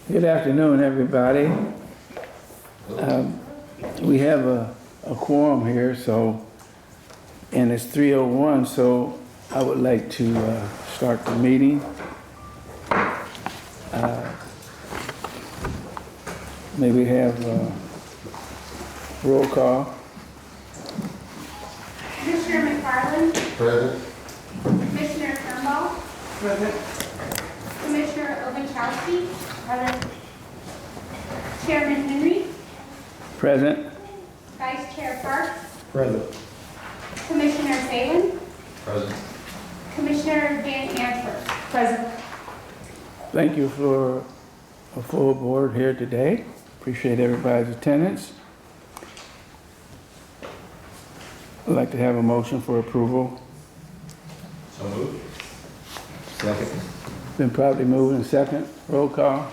Good afternoon, everybody. We have a quorum here, and it's 3:01, so I would like to start the meeting. May we have roll call? Commissioner McFarland? Present. Commissioner Turnbull? Present. Commissioner Obuchowski? Present. Chairman Henry? Present. Vice Chair Park? Present. Commissioner Salin? Present. Commissioner Van Antwerp? Present. Thank you for a full board here today. Appreciate everybody's attendance. I'd like to have a motion for approval. So moved. Second. Been properly moved and second. Roll call.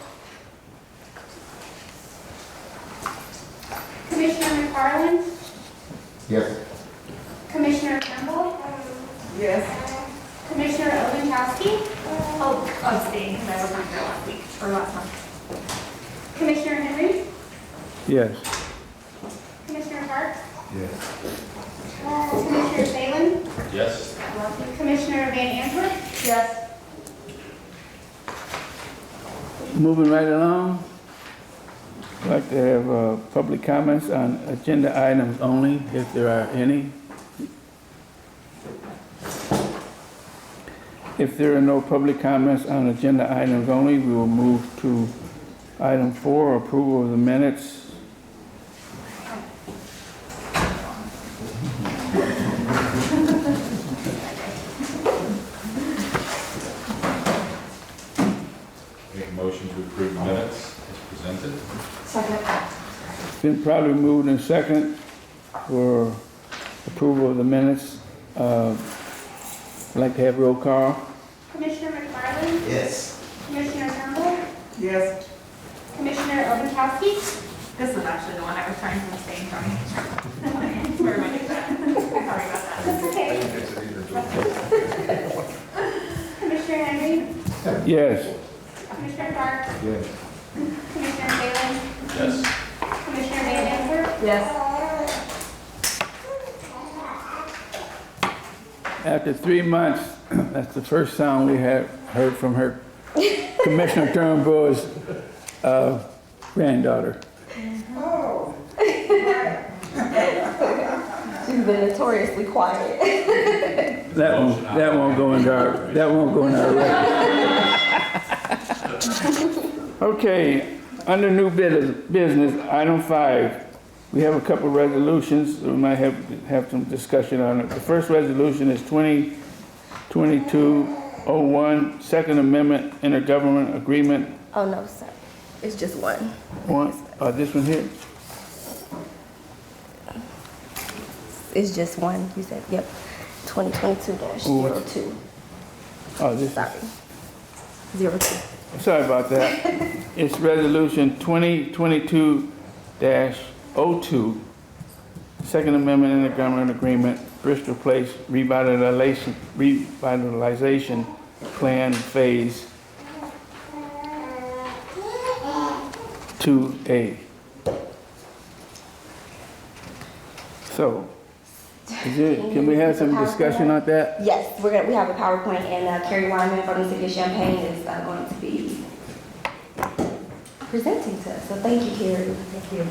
Commissioner McFarland? Yes. Commissioner Turnbull? Yes. Commissioner Obuchowski? Oh, abstain, because I wasn't here last week, or last month. Commissioner Henry? Yes. Commissioner Park? Yes. Commissioner Salin? Yes. Commissioner Van Antwerp? Yes. Moving right along. I'd like to have public comments on agenda items only, if there are any. If there are no public comments on agenda items only, we will move to item 4, approval of the minutes. Make a motion to approve minutes as presented. Second. Been probably moved in second for approval of the minutes. I'd like to have roll call. Commissioner McFarland? Yes. Commissioner Turnbull? Yes. Commissioner Obuchowski? This is actually the one I was trying to abstain from. Where am I doing that? Sorry about that. That's okay. Commissioner Henry? Yes. Commissioner Park? Yes. Commissioner Salin? Yes. Commissioner Van Antwerp? Yes. After 3 months, that's the first sound we have heard from her, Commissioner Turnbull's granddaughter. Oh. She's been notoriously quiet. That won't go in our record. Okay, under new business, item 5. We have a couple resolutions. We might have some discussion on it. The first resolution is 2022-01, Second Amendment Intergovernmental Agreement. Oh, no, sir. It's just one. This one here? It's just one, you said. Yep. 2022-02. Oh, this. Sorry. 02. Sorry about that. It's resolution 2022-02, Second Amendment Intergovernmental Agreement, Bristol Place Revitalization Plan Phase 2A. So, can we have some discussion on that? Yes, we have a PowerPoint, and Carrie Wyman from the City of Champaign is going to be presenting to us. So thank you, Carrie. Thank you.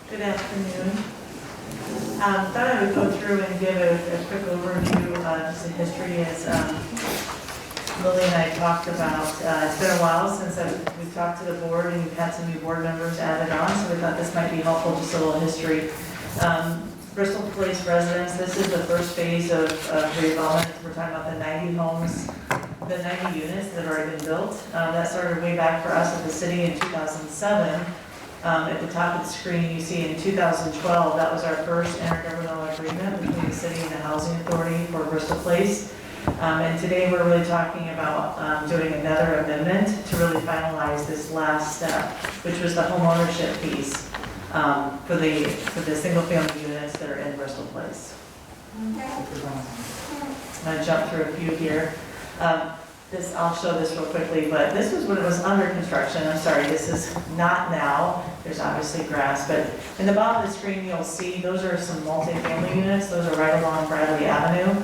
Good afternoon. Thought I would go through and give a quick overview, just a history as Lily and I talked about. It's been a while since we've talked to the board and we've had some new board members added on, so we thought this might be helpful, just a little history. Bristol Place residents, this is the first phase of redevelopment. We're talking about the 90 homes, the 90 units that have already been built. That started way back for us at the city in 2007. At the top of the screen, you see in 2012, that was our first intergovernmental agreement between the city and the housing authority for Bristol Place. And today we're really talking about doing another amendment to really finalize this last step, which was the homeownership piece. for the single family units that are in Bristol Place. I'm gonna jump through a few here. I'll show this real quickly, but this was when it was under construction. I'm sorry, this is not now. There's obviously grass, but in the bottom of the screen, you'll see those are some multifamily units. Those are right along Bradley Avenue.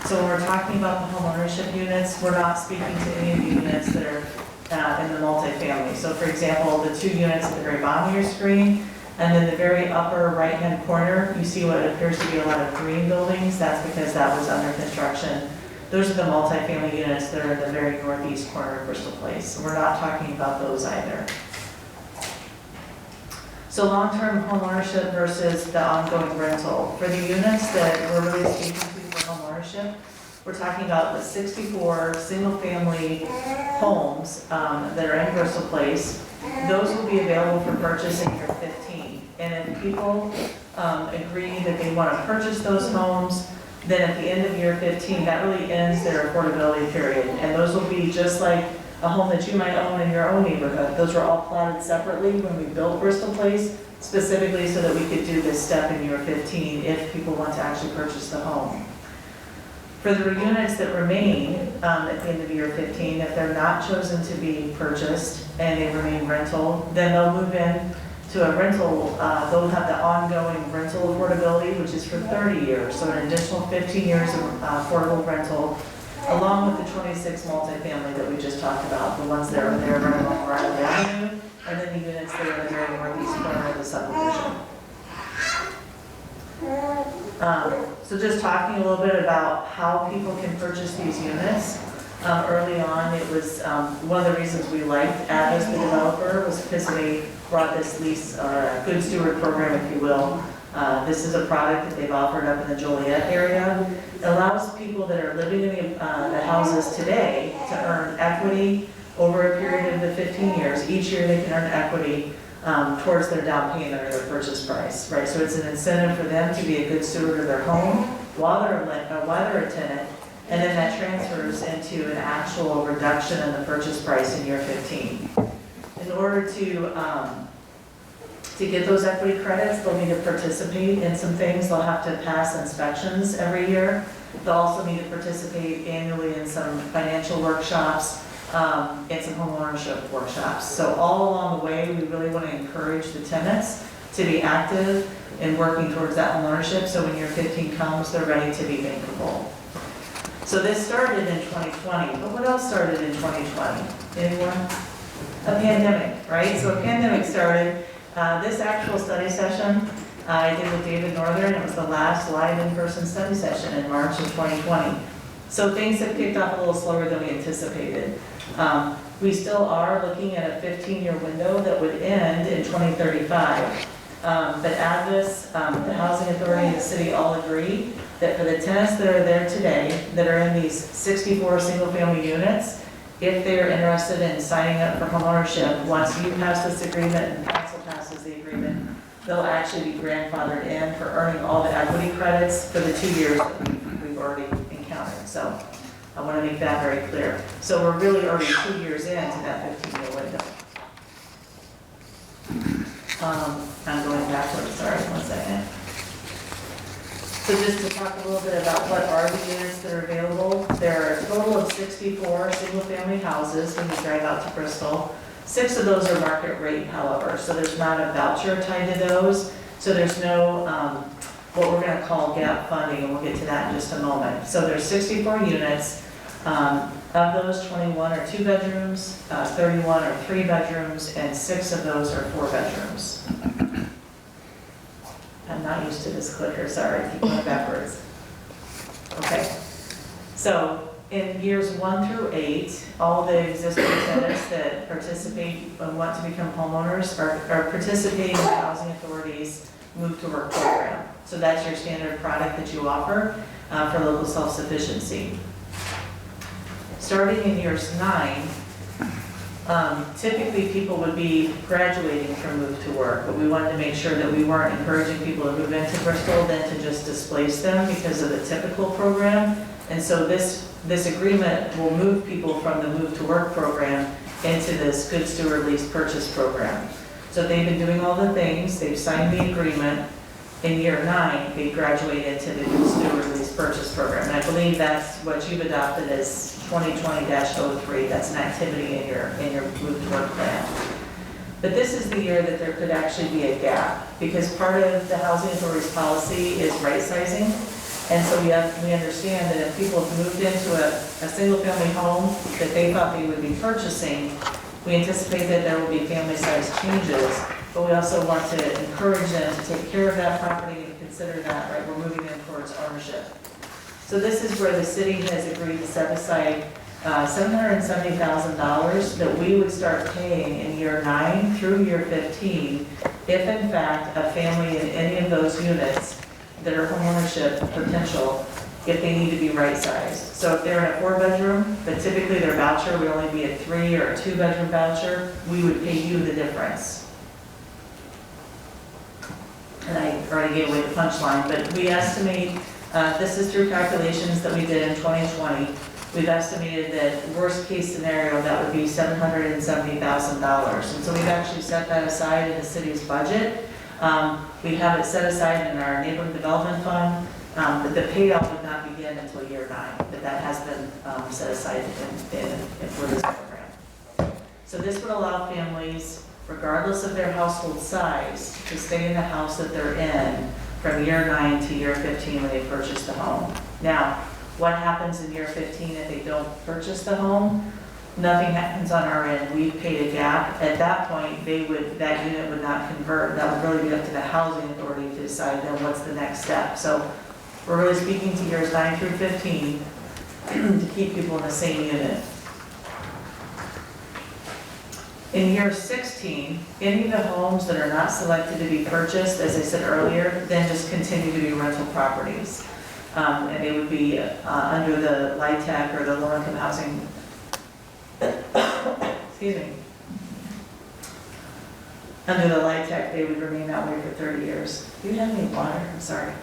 So when we're talking about the homeownership units, we're not speaking to any of the units that are in the multifamily. So for example, the two units at the very bottom of your screen, and then the very upper right-hand corner, you see what appears to be a lot of green buildings. That's because that was under construction. Those are the multifamily units that are in the very northeast corner of Bristol Place. We're not talking about those either. So long-term homeownership versus the ongoing rental. For the units that we're really speaking to for homeownership, we're talking about the 64 single-family homes that are in Bristol Place. Those will be available for purchase in year 15. And if people agree that they want to purchase those homes, then at the end of year 15, that really ends their affordability period. And those will be just like a home that you might own in your own neighborhood. Those were all plotted separately when we built Bristol Place, specifically so that we could do this step in year 15 if people want to actually purchase the home. For the units that remain at the end of year 15, if they're not chosen to be purchased and they remain rental, then they'll move in to a rental, they'll have the ongoing rental affordability, which is for 30 years. So an additional 15 years of affordable rental, along with the 26 multifamily that we just talked about, the ones that are there right along Bradley Avenue, and then the units that are in the very northeast corner of the subdivision. So just talking a little bit about how people can purchase these units. Early on, it was one of the reasons we liked Avis, the developer, was because they brought this lease, or good steward program, if you will. This is a product that they've offered up in the Joliet area. It allows people that are living in the houses today to earn equity over a period of the 15 years. Each year they can earn equity towards their down payment or their purchase price, right? So it's an incentive for them to be a good steward of their home while they're a tenant, and then that transfers into an actual reduction in the purchase price in year 15. In order to get those equity credits, they'll need to participate in some things. They'll have to pass inspections every year. They'll also need to participate annually in some financial workshops, and some homeownership workshops. So all along the way, we really want to encourage the tenants to be active in working towards that homeownership, so when year 15 comes, they're ready to be bankable. So this started in 2020, but what else started in 2020? Anyone? A pandemic, right? So a pandemic started. This actual study session I did with David Northern. It was the last live in-person study session in March of 2020. So things have kicked off a little slower than we anticipated. We still are looking at a 15-year window that would end in 2035. But Avis, the Housing Authority, and the city all agree that for the tenants that are there today, that are in these 64 single-family units, if they're interested in signing up for homeownership, once you pass this agreement and council passes the agreement, they'll actually be grandfathered in for earning all the equity credits for the 2 years that we've already encountered. So I want to make that very clear. So we're really already 2 years into that 15-year window. I'm going backwards, sorry, 1 second. So just to talk a little bit about what are the units that are available. There are a total of 64 single-family houses when you drive out to Bristol. 6 of those are market rate, however, so there's not a voucher tied to those. So there's no, what we're going to call gap funding, and we'll get to that in just a moment. So there's 64 units. Of those, 21 are 2 bedrooms, 31 are 3 bedrooms, and 6 of those are 4 bedrooms. I'm not used to this clicker, sorry, keep going backwards. Okay, so in years 1 through 8, all the existing tenants that participate and want to become homeowners are participating in the Housing Authority's Move to Work program. So that's your standard product that you offer for local self-sufficiency. Starting in years 9, typically people would be graduating from Move to Work, but we wanted to make sure that we weren't encouraging people to move into Bristol then to just displace them because of the typical program. And so this agreement will move people from the Move to Work program into this Good Steward Lease Purchase program. So they've been doing all the things, they've signed the agreement, in year 9, they graduate into the Youth Steward Lease Purchase Program. And I believe that's what you've adopted as 2020-03. That's an activity in your MWT Plan. But this is the year that there could actually be a gap, because part of the Housing Authority's policy is right-sizing. And so we understand that if people have moved into a single-family home that they thought they would be purchasing, we anticipate that there will be family size changes, but we also want to encourage them to take care of that property and consider that, right, we're moving them towards ownership. So this is where the city has agreed to set aside $770,000 that we would start paying in year 9 through year 15, if in fact a family in any of those units that are homeownership potential, if they need to be right-sized. So if they're in a 4-bedroom, but typically their voucher would only be a 3 or a 2-bedroom voucher, we would pay you the difference. And I already gave away the punchline, but we estimate, this is through calculations that we did in 2020, we've estimated that worst case scenario, that would be $770,000. And so we've actually set that aside in the city's budget. We have it set aside in our neighborhood development fund, but the payout would not begin until year 9, but that has been set aside for this program. So this would allow families, regardless of their household size, to stay in the house that they're in from year 9 to year 15 when they purchase the home. Now, what happens in year 15 if they don't purchase the home? Nothing happens on our end. We've paid a gap. At that point, that unit would not convert. That would really be up to the housing authority to decide then what's the next step. So we're really speaking to years 9 through 15 to keep people in the same unit. In year 16, any of the homes that are not selected to be purchased, as I said earlier, then just continue to be rental properties. And they would be under the LIHTC or the low-income housing, excuse me. Under the LIHTC, they would remain that way for 30 years. Do you have any water? I'm sorry.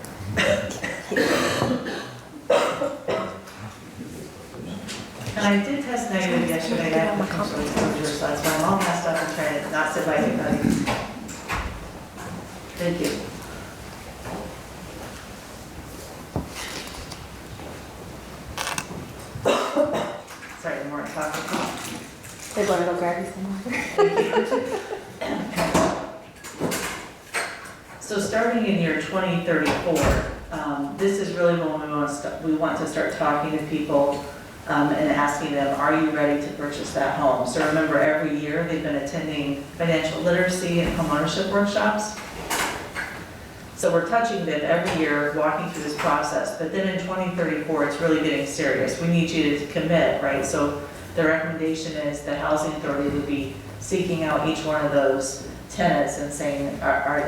And I did test negative yesterday. I have potential exposure, so that's why I'm all messed up and trying to not sit by anybody. Thank you. Sorry, the more I talk, the more. They're going to go grab you some water. So starting in year 2034, this is really when we want to start talking to people and asking them, are you ready to purchase that home? So remember, every year they've been attending financial literacy and homeownership workshops. So we're touching them every year, walking through this process. But then in 2034, it's really getting serious. We need you to commit, right? So the recommendation is the housing authority would be seeking out each one of those tenants and saying,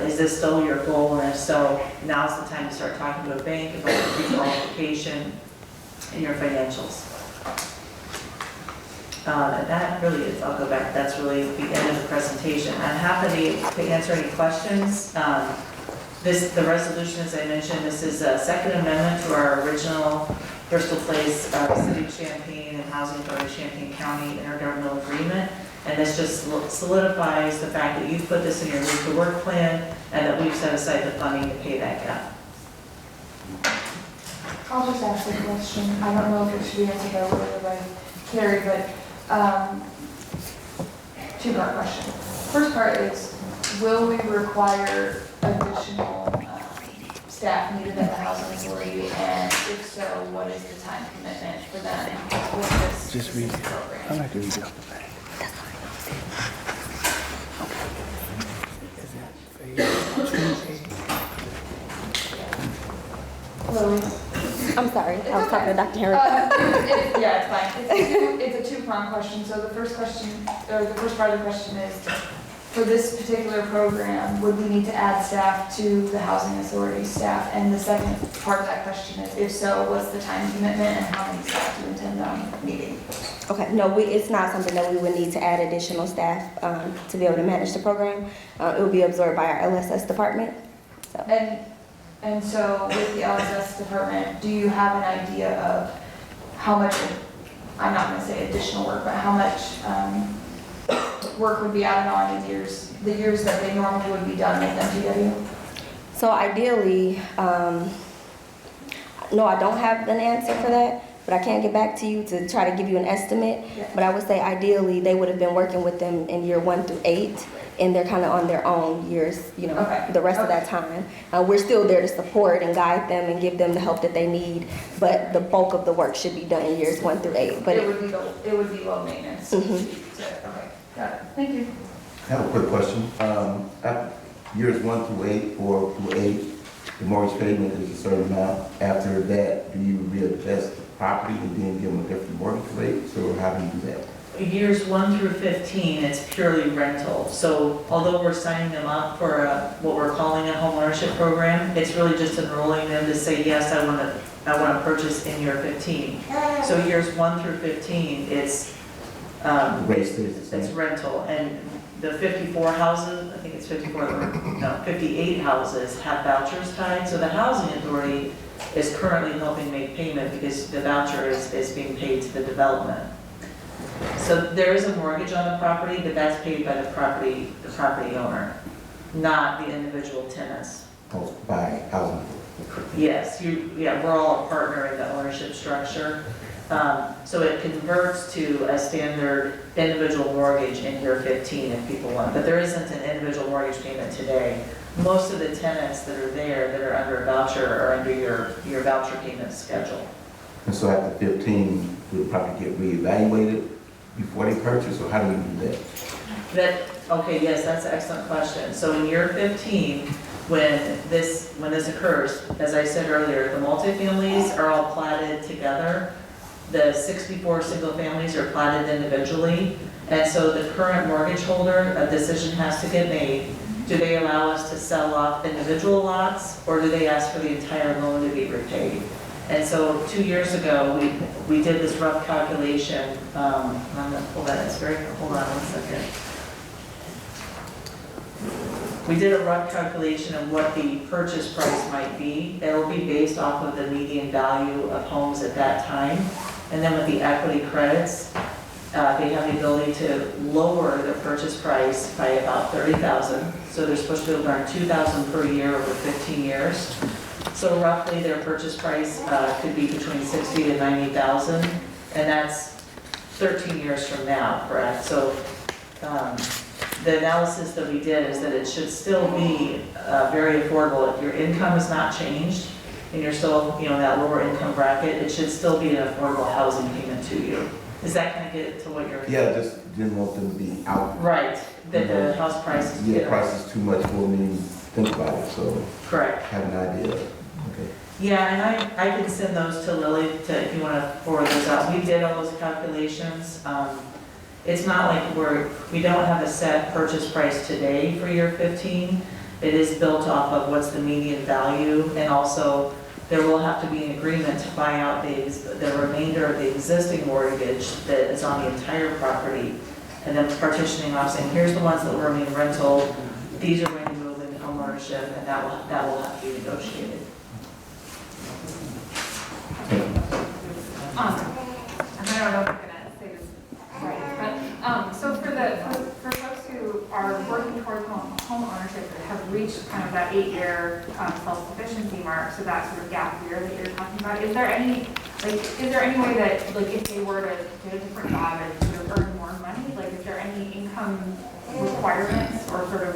is this still your goal? And if so, now's the time to start talking to a bank about your pre-qualification and your financials. And that really is, I'll go back, that's really the end of the presentation. I'm happy to answer any questions. The resolution, as I mentioned, this is a second amendment to our original Bristol Place, City of Champaign and Housing Authority of Champaign County intergovernmental agreement. And this just solidifies the fact that you've put this in your move-to-work plan and that we've set aside the funding to pay that gap. I'll just ask a question. I don't know if it should be answered by Will or by Carrie, but two-part question. First part is, will we require additional staff needed at the housing authority? And if so, what is the time commitment for them with this specific program? I like to read it. Lily? I'm sorry, It's I was talking to Dr. Henry. Yeah, it's fine. It's a two-pronged question. So the first question, or the first part of the question is, for this particular program, would we need to add staff to the housing authority staff? And the second part of that question is, if so, what's the time commitment and how many staff do you intend on needing? Okay, no, it's not something that we would need to add additional staff to be able to manage the program. It will be absorbed by our LSS department. So. And so with the LSS department, do you have an idea of how much, I'm not gonna say additional work, but how much work would be added on in the years that they normally would be done with MTW? So ideally, no, I don't have an answer for that, but I can get back to you to try to give you an estimate. Yeah. But I would say ideally, they would have been working with them in year 1 through 8, and they're kind of on their own years, Okay. the rest of that time. We're still there to support and guide them and give them the help that they need, but the bulk of the work should be done in years 1 through 8. But It would be low maintenance. Mhm. Okay, got it. Thank you. I have a quick question. At years 1 through 8, 4 through 8, the mortgage payment is a certain amount. After that, do you readjust the property and then give them a different mortgage rate? So how do you do that? Years 1 through 15, it's purely rental. So although we're signing them up for what we're calling a homeownership program, it's really just enrolling them to say, yes, I want to purchase in year 15. So years 1 through 15, it's The rate stays the it's same? rental. And the 54 houses, I think it's 54, no, 58 houses have vouchers tied. So the housing authority is currently helping make payment because the voucher is being paid to the development. So there is a mortgage on the property, but that's paid by the property owner, not the individual tenants. Oh, by housing? Yes, we're all a partner in the ownership structure. So it converts to a standard individual mortgage in year 15 if people want, but there isn't an individual mortgage payment today. Most of the tenants that are there that are under a voucher are under your voucher payment schedule. And so after 15, will the property get reevaluated before they purchase, or how do we do that? Okay, yes, that's an excellent question. So in year 15, when this occurs, as I said earlier, the multifamilies are all platted together. The 64 single families are platted individually. And so the current mortgage holder, a decision has to get made. Do they allow us to sell off individual lots, or do they ask for the entire loan to be repaid? And so 2 years ago, we did this rough calculation. I'm gonna pull that, hold on 1 second. We did a rough calculation of what the purchase price might be. It'll be based off of the median value of homes at that time. And then with the equity credits, they have the ability to lower the purchase price by about $30,000. So they're supposed to be able to earn $2,000 per year over 15 years. So roughly their purchase price could be between $60,000 to $90,000, and that's 13 years from now, correct? So the analysis that we did is that it should still be very affordable. If your income has not changed and you're still, in that lower income bracket, it should still be an affordable housing payment to you. Does that kind of get to what you're? Yeah, just didn't want them to be out. Right, that the house prices. Yeah, price is too much for me to think about it, so Correct. have an idea. Okay. Yeah, and I can send those to Lily if you want to forward those out. We did all those calculations. It's not like we don't have a set purchase price today for year 15. It is built off of what's the median value, and also there will have to be an agreement to buy out the remainder of the existing mortgage that is on the entire property, and then partitioning off, saying, here's the ones that were in rental, these are going to move into homeownership, and that will have to be negotiated. I don't know if I'm gonna say this right, but, so for folks who are working towards home ownership that have reached kind of that 8-year self-sufficiency mark, so that sort of gap year that you're talking about, is there any way that, like, if they were to get a different job and sort of earn more money, like, is there any income requirements or sort of,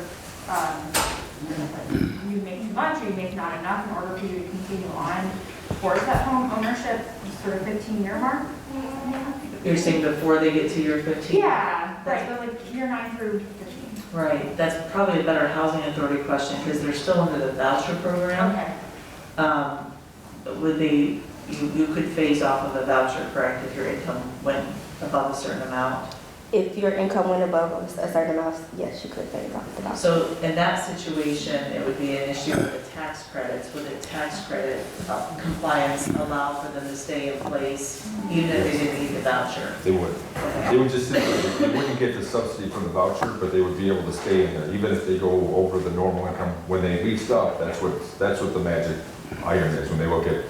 you make too much or you make not enough in order for you to continue on towards that home ownership sort of 15-year mark? You're saying before they get to year 15? Yeah, right, but like year 9 through 15. Right, that's probably a better housing authority question, because they're still under the voucher program. Okay. You could phase off of a voucher, correct, if your income went above a certain amount? if your income went above a certain amount, yes, you could pay off the voucher. So in that situation, it would be an issue with the tax credits. Would the tax credit compliance allow for them to stay in place even if they didn't need the voucher? They would. They would just simply, they wouldn't get the subsidy from the voucher, but they would be able to stay in there, even if they go over the normal income. When they leased up, that's what the magic item is, when they look at,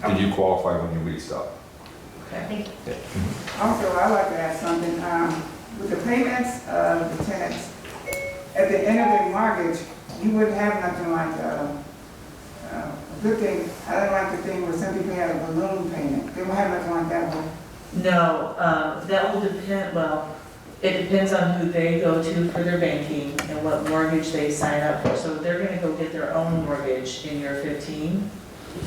did you qualify when you leased up? Okay. Also, I'd like to add something. With the payments of the tenants, at the end of the mortgage, you wouldn't have nothing like a good thing. I didn't like the thing where some people had a balloon payment. They don't have nothing like that one. No, that will depend, well, it depends on who they go to for their banking and what mortgage they sign up for. So they're gonna go get their own mortgage in year 15,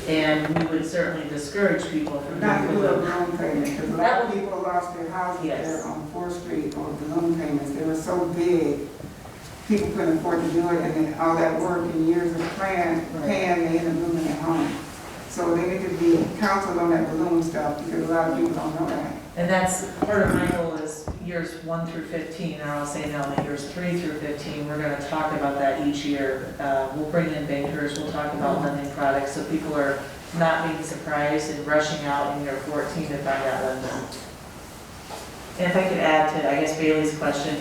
and we would certainly discourage people from Not to doing do a balloon. balloon payment, because a lot of people lost their houses Yes. there on 4th Street on balloon payments. They were so big, people couldn't afford to do it, and then all that work and years of paying, they ended up losing their home. So they need to be counseled on that balloon stuff, because a lot of people don't know that. And that's part of my goal is years 1 through 15, or I'll say now that years 3 through 15, we're gonna talk about that each year. We'll bring in bankers, we'll talk about lending products, so people are not being surprised and rushing out in year 14 to find out lending. And if I could add to, I guess, Bailey's question,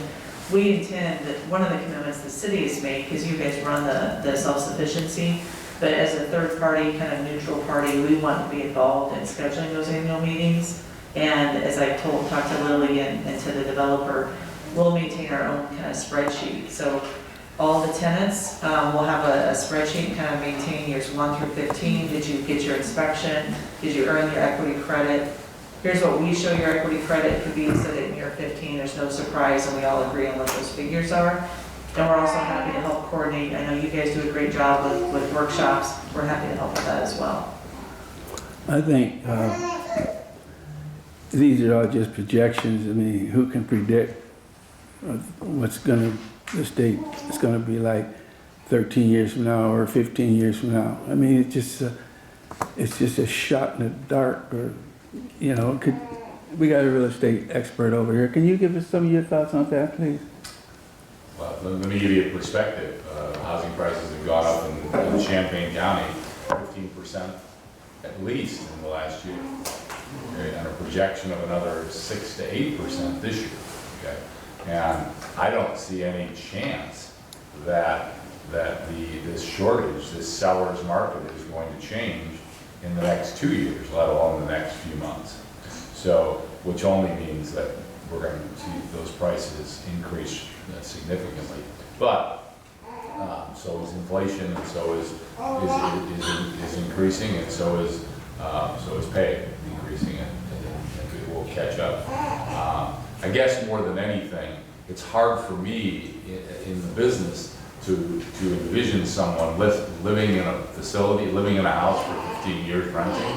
we intend that one of the commitments the city has made, because you guys run the self-sufficiency, but as a third party, kind of neutral party, we want to be involved in scheduling those annual meetings. And as I talked to Lily and to the developer, we'll maintain our own kind of spreadsheet. So all the tenants will have a spreadsheet and kind of maintain years 1 through 15. Did you get your inspection? Did you earn your equity credit? Here's what we show your equity credit could be, so that in year 15, there's no surprise and we all agree on what those figures are. And we're also happy to help coordinate. I know you guys do a great job with workshops. We're happy to help with that as well. I think these are all just projections. I mean, who can predict what's the state is gonna be like 13 years from now or 15 years from now? I mean, it's just a shot in the dark, or, you know, we got a real estate expert over here. Can you give us some of your thoughts on that, please? Well, let me give you a perspective. Housing prices have gone up in Champaign County 15% at least in the last year. Okay, and a projection of another 6 to 8% this year. Okay, and I don't see any chance that this shortage, this seller's market, is going to change in the next 2 years, let alone the next few months. So, which only means that we're going to see those prices increase significantly. But so is inflation, and so is increasing, and so is pay increasing, and it will catch up. I guess more than anything, it's hard for me in the business to envision someone living in a facility, living in a house for 15 years renting,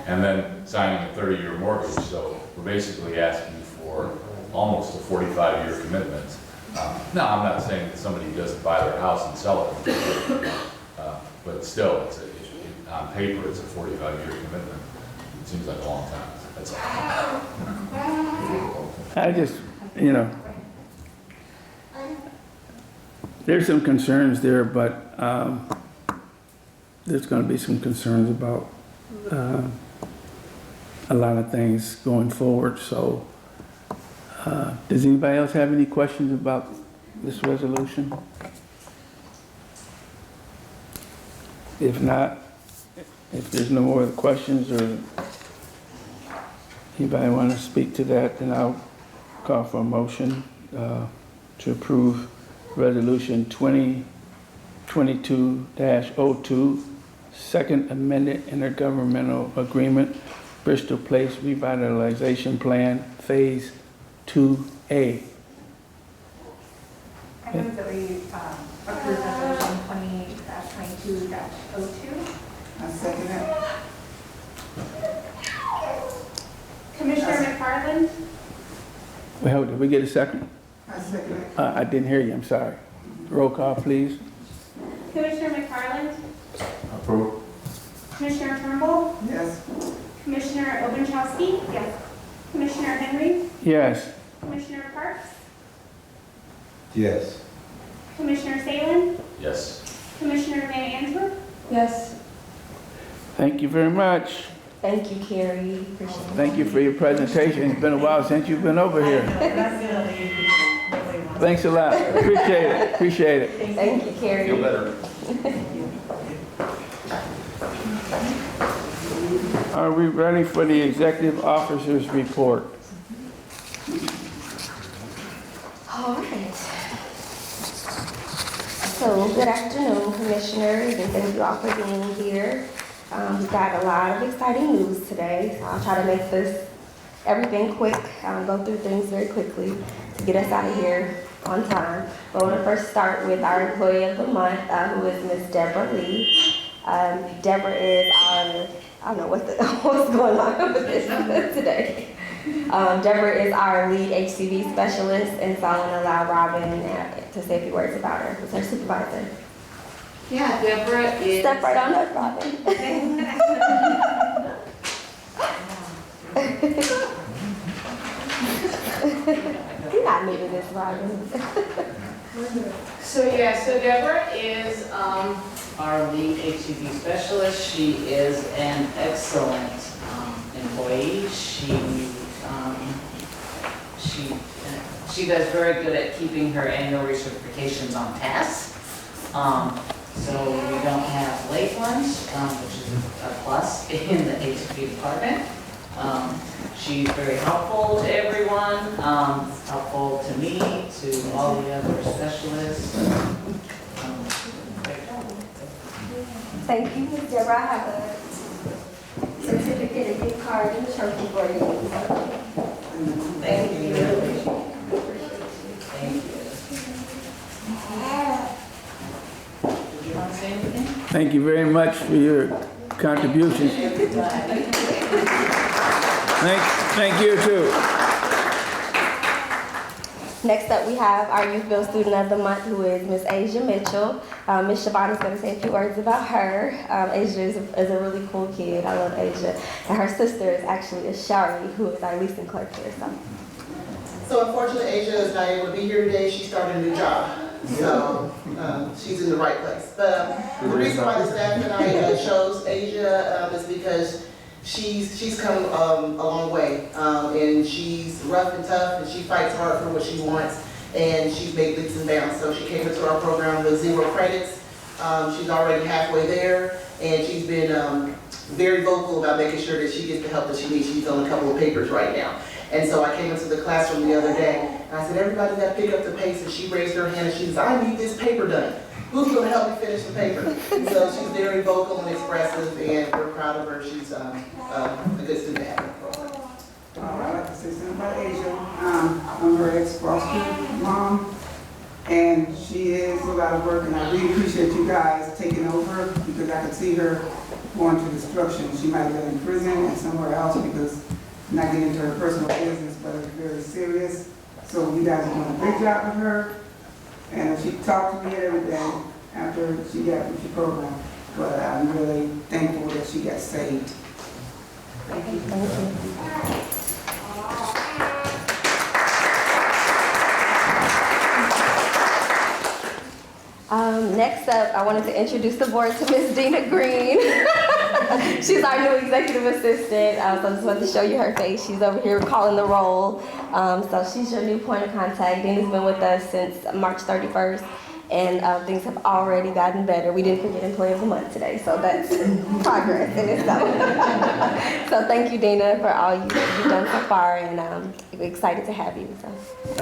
and then signing a 30-year mortgage. So we're basically asking for almost a 45-year commitment. Now, I'm not saying that somebody doesn't buy their house and sell it, but still, on paper, it's a 45-year commitment. It seems like a long time. That's all. I just, you know, there's some concerns there, but there's going to be some concerns about a lot of things going forward. So, does anybody else have any questions about this resolution? If not, if there's no more questions or anybody want to speak to that, then I'll call for a motion to approve Resolution 2022-02, Second Amended Intergovernmental Agreement, Bristol Place Revitalization Plan, Phase 2A. I move that we approve resolution 20-22-02. I second that. Commissioner McFarland, Wait, hold, did we get a second? I second it. I didn't hear you, I'm sorry. Roll call, please. Commissioner McFarland, Approve. Commissioner Turnbull, Yes. Commissioner Obenchowski, Yes. Commissioner Henry, Yes. Commissioner Parks, Yes. Commissioner Salin, Yes. Commissioner Van Antwerp, Yes. Thank you very much. Thank you, Carrie. Appreciate it. Thank you for your presentation. It's been a while since you've been over here. That's gonna leave people, nobody wants. Thanks a lot. Appreciate it. Appreciate it. Thank you, Carrie. Feel better. Are we ready for the executive officer's report? All right. So, good afternoon, Commissioners, and thank you all for being here. We've got a lot of exciting news today, so I'll try to make everything quick, go through things very quickly to get us out of here on time. But I want to first start with our Employee of the Month, who is Miss Deborah Lee. Deborah is our, I don't know what's going on with this today. Deborah is our lead HCV specialist, and so I want to allow Robin to say a few words about her, who's our supervisor. Yeah, Deborah is. Step right on up, Robin. You're not new to this, Robin. So Deborah is our lead HCV specialist. She is an excellent employee. She does very good at keeping her annual recertifications on task. So we don't have late ones, which is a plus in the HCV department. She's very helpful to everyone, helpful to me, to all the other specialists. Thank you, Ms. Deborah. I have a certificate, a gift card, and a trophy for you. Thank you. Thank you. Did you want to say anything? Thank you very much for your contributions. Thank you too. Next up, we have our YouthBuild Student of the Month, who is Miss Asia Mitchell. Miss Shabana is going to say a few words about her. Asia is a really cool kid. I love Asia. And her sister is actually Shari, who is our leasing clerk here. So unfortunately, Asia is not able to be here today. She started a new job. So she's in the right place. But the reason why the staff tonight chose Asia is because she's come a long way, and she's rough and tough, and she fights hard for what she wants, and she's made leaps and bounds. So she came into our program with 0 credits. She's already halfway there, and she's been very vocal about making sure that she gets the help that she needs. She's on a couple of papers right now. And so I came into the classroom the other day, and I said, everybody got to pick up the pace, and she raised her hand, and she said, I need this paper done. Who's going to help me finish the paper? And so she's very vocal and expressive, and we're proud of her. She's a good student to have in the program. I'd like to say something about Asia. I'm her ex-foster mom, and she is a lot of work, and I really appreciate you guys taking over, because I could see her going to destruction. She might have been in prison and somewhere else, because I'm not getting into her personal business, but it's very serious. So you guys are doing a great job with her. And she talked to me every day after she got through the program. But I'm really thankful that she got saved. Thank you. Next up, I wanted to introduce the board to Miss Dina Green. She's our new executive assistant, so I just wanted to show you her face. She's over here calling the roll. So she's your new point of contact. Dina's been with us since March 31st, and things have already gotten better. We didn't forget Employee of the Month today, so that's progress in itself. So thank you, Dina, for all you've done so far, and we're excited to have you. So.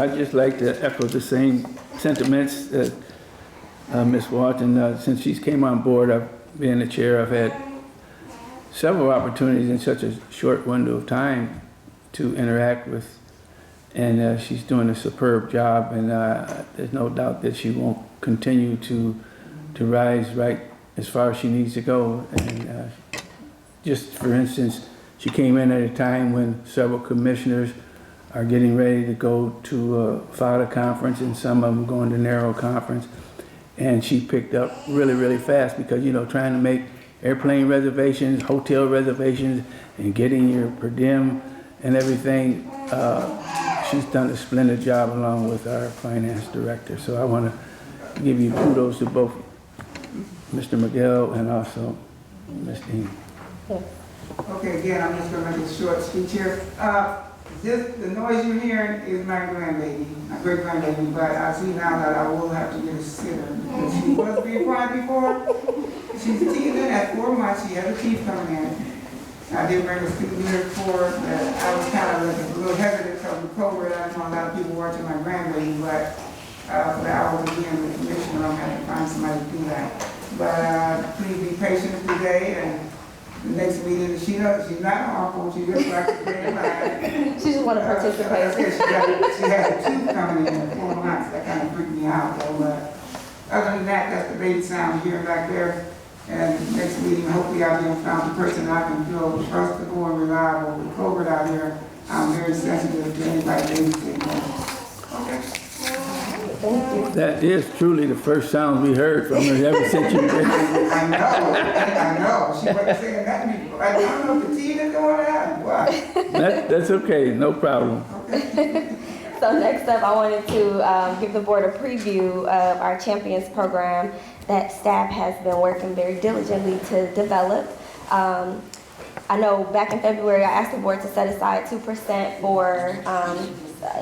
I'd just like to echo the same sentiments that Ms. Walton. Since she's came on board, I've been the chair. I've had several opportunities in such a short window of time to interact with, and she's doing a superb job, and there's no doubt that she won't continue to rise right as far as she needs to go. And just for instance, she came in at a time when several commissioners are getting ready to go to a FADA conference, and some of them going to narrow conference, and she picked up really, really fast, because, you know, trying to make airplane reservations, hotel reservations, and getting your per diem and everything. She's done a splendid job along with our finance director. So I want to give you kudos to both Mr. Miguel and also Ms. Dean. Okay, again, I'm just going to make a short speech here. The noise you're hearing is my grandbaby, my great grandbaby, but I see now that I will have to get a sitter, because she was being quiet before. She's teething at 4 months. She has a teeth coming in. I did bring a student here before, but I was kind of like a little hesitant because of COVID. I know a lot of people watching my grandbaby, but for the hours again, the commissioner, I'm gonna have to find somebody to do that. But, please be patient today, and the next meeting, she's not awful, she just likes to stay in line. She just want to participate. She had a tooth coming in 4 months, that kind of freaked me out, though, but other than that, that's the baby sound here and back there. And next meeting, hopefully I'll be found the person I can feel trustable and reliable. With COVID out here, I'm very sensitive to anybody babysitting. Okay. Thank you. That is truly the first sound we heard from her ever since you did. I know. She wasn't saying that before. I don't know if the tea is going out. What? That's okay, no problem. So next up, I wanted to give the board a preview of our Champions program that staff has been working very diligently to develop. I know back in February, I asked the board to set aside 2% for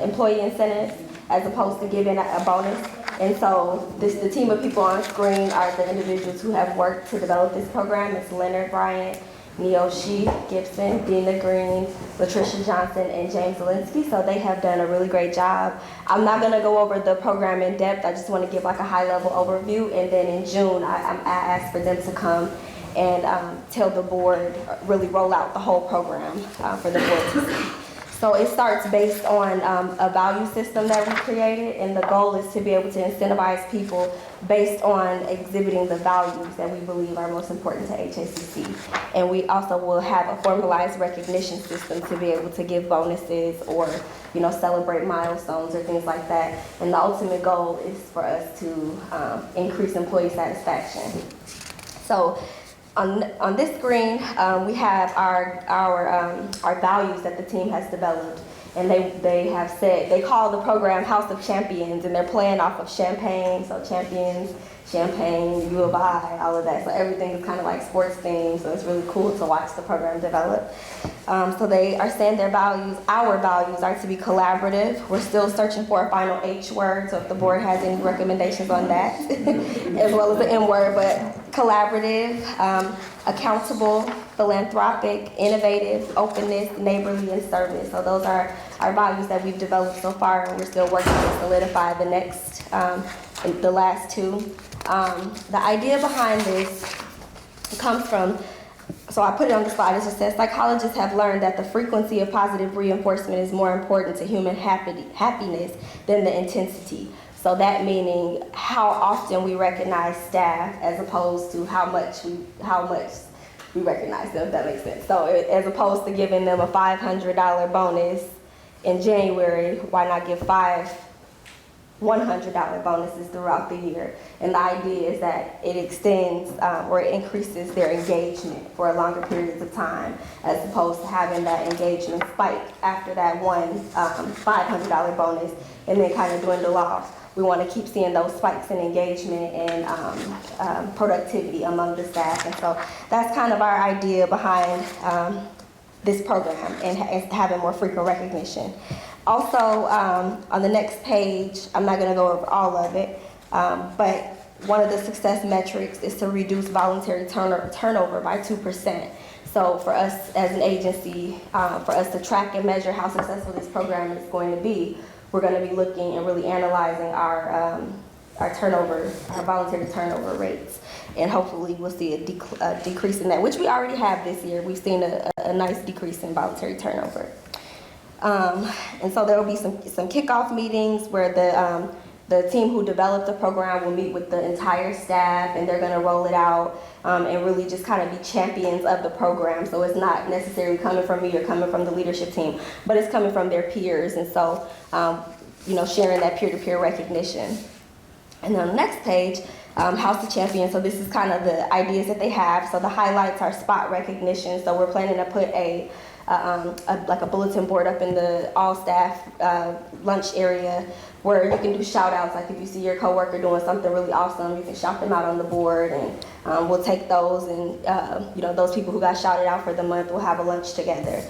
employee incentives as opposed to giving a bonus. And so the team of people on screen are the individuals who have worked to develop this program. It's Leonard Bryant, Neil Sheep, Gibson, Dina Green, Latricia Johnson, and James Zielinski. So they have done a really great job. I'm not gonna go over the program in depth. I just wanna give like a high level overview. And then in June, I asked for them to come and tell the board, really roll out the whole program for the board to see. So it starts based on a value system that we created, and the goal is to be able to incentivize people based on exhibiting the values that we believe are most important to HACC. And we also will have a formalized recognition system to be able to give bonuses or, you know, celebrate milestones or things like that. And the ultimate goal is for us to increase employee satisfaction. So on this screen, we have our values that the team has developed, and they have said, they call the program House of Champions, and they're playing off of Champaign, so Champions, Champaign, U of I, all of that. So everything is kind of like sports themed, so it's really cool to watch the program develop. So they are saying their values, our values are to be collaborative. We're still searching for a final H word, so if the board has any recommendations on that, as well as the M word, but collaborative, accountable, philanthropic, innovative, openness, neighborly, and service. So those are our values that we've developed so far, and we're still working to solidify the last two. The idea behind this comes from, so I put it on the slide, it just says, psychologists have learned that the frequency of positive reinforcement is more important to human happiness than the intensity. So that meaning how often we recognize staff as opposed to how much we recognize them, if that makes sense. So as opposed to giving them a $500 bonus in January, why not give 5 $100 bonuses throughout the year? And the idea is that it extends or it increases their engagement for longer periods of time, as opposed to having that engagement spike after that one $500 bonus and then kind of dwindle off. We want to keep seeing those spikes in engagement and productivity among the staff. And so that's kind of our idea behind this program and having more frequent recognition. Also, on the next page, I'm not going to go over all of it, but one of the success metrics is to reduce voluntary turnover by 2%. So for us as an agency, for us to track and measure how successful this program is going to be, we're going to be looking and really analyzing our turnover, our voluntary turnover rates. And hopefully we'll see a decrease in that, which we already have this year. We've seen a nice decrease in voluntary turnover. And so there will be some kickoff meetings where the team who developed the program will meet with the entire staff, and they're going to roll it out and really just kind of be champions of the program. So it's not necessarily coming from me or coming from the leadership team, but it's coming from their peers. And so, sharing that peer-to-peer recognition. And then on the next page, House of Champions. So this is kind of the ideas that they have. So the highlights are spot recognition. So we're planning to put like a bulletin board up in the all staff lunch area where you can do shout outs. Like if you see your coworker doing something really awesome, you can shout them out on the board, and we'll take those, and those people who got shouted out for the month will have a lunch together.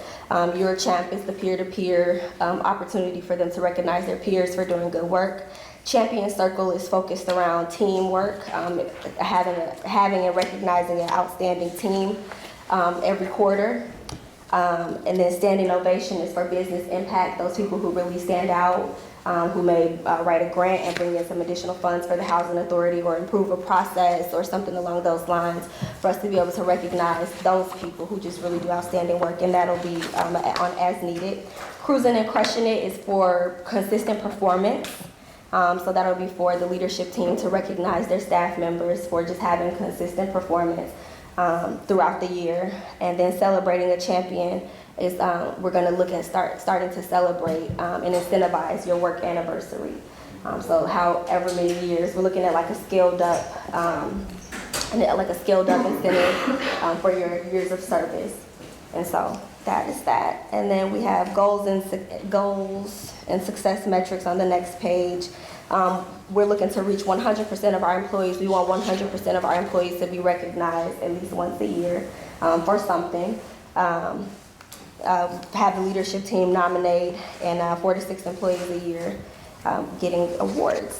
Your Champ is the peer-to-peer opportunity for them to recognize their peers for doing good work. Champion Circle is focused around teamwork, having and recognizing an outstanding team every quarter. And then standing ovation is for business impact, those people who really stand out, who may write a grant and bring in some additional funds for the housing authority or improve a process or something along those lines, for us to be able to recognize those people who just really do outstanding work, and that'll be on as needed. Cruising and crushing it is for consistent performance. So that'll be for the leadership team to recognize their staff members for just having consistent performance throughout the year. And then celebrating a champion is we're going to look at starting to celebrate and incentivize your work anniversary. So however many years, we're looking at like a scaled up incentive for your years of service. And so that is that. And then we have goals and success metrics on the next page. We're looking to reach 100% of our employees. We want 100% of our employees to be recognized at least once a year for something. Have the leadership team nominate and 4 to 6 employees a year getting awards.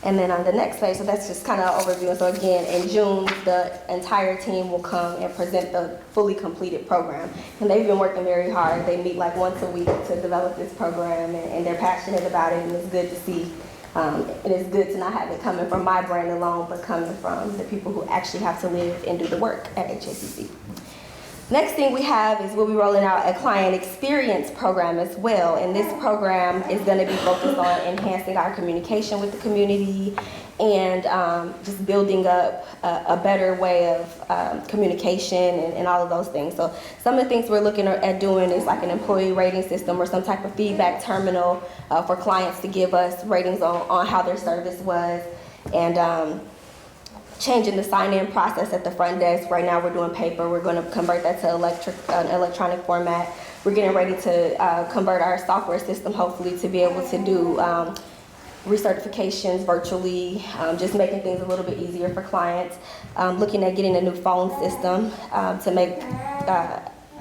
And then on the next page, so that's just kind of an overview. So again, in June, the entire team will come and present the fully completed program. And they've been working very hard. They meet like once a week to develop this program, and they're passionate about it, and it's good to see. It is good to not have it coming from my brain alone, but coming from the people who actually have to live and do the work at HACC. Next thing we have is we'll be rolling out a client experience program as well. And this program is going to be focused on enhancing our communication with the community and just building up a better way of communication and all of those things. So some of the things we're looking at doing is like an employee rating system or some type of feedback terminal for clients to give us ratings on how their service was. And changing the sign-in process at the front desk. Right now we're doing paper. We're going to convert that to electronic format. We're getting ready to convert our software system, hopefully, to be able to do recertifications virtually, just making things a little bit easier for clients. Looking at getting a new phone system to make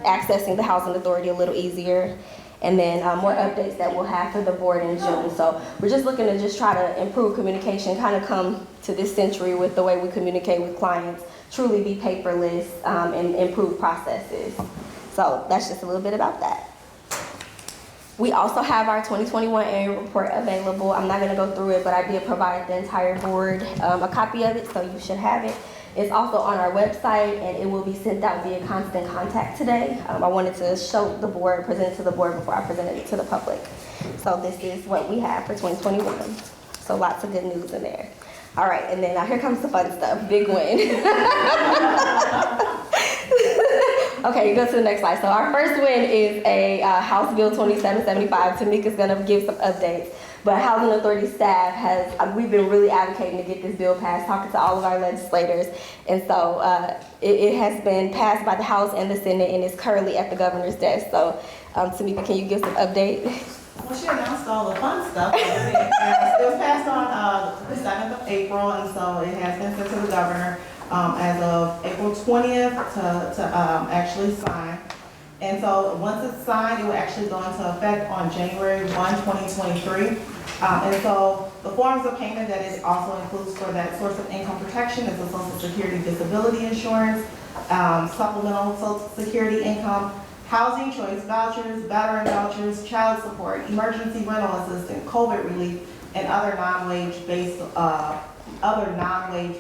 accessing the housing authority a little easier. And then more updates that we'll have for the board in June. So we're just looking to just try to improve communication, kind of come to this century with the way we communicate with clients, truly be paperless and improve processes. So that's just a little bit about that. We also have our 2021 annual report available. I'm not going to go through it, but I did provide the entire board a copy of it, so you should have it. It's also on our website, and it will be sent out via Constant Contact today. I wanted to show the board, present it to the board before I presented it to the public. So this is what we have for 2021. So lots of good news in there. All right, and then now here comes the fun stuff. Big win. Okay, you go to the next slide. So our first win is a House Bill 2775. Tamika's gonna give some updates. But Housing Authority staff we've been really advocating to get this bill passed, talking to all of our legislators. And so it has been passed by the House and the Senate and is currently at the governor's desk. So Tamika, can you give some update? Well, she announced all the fun stuff. It was passed on the 7th of April, and so it has been sent to the governor as of April 20th to actually sign. And so once it's signed, it will actually go into effect on January 1, 2023. And so the forms of payment that it also includes for that source of income protection is the Social Security Disability Insurance, supplemental Social Security income, housing choice vouchers, veteran vouchers, child support, emergency rental assistance, COVID relief, and other non-wage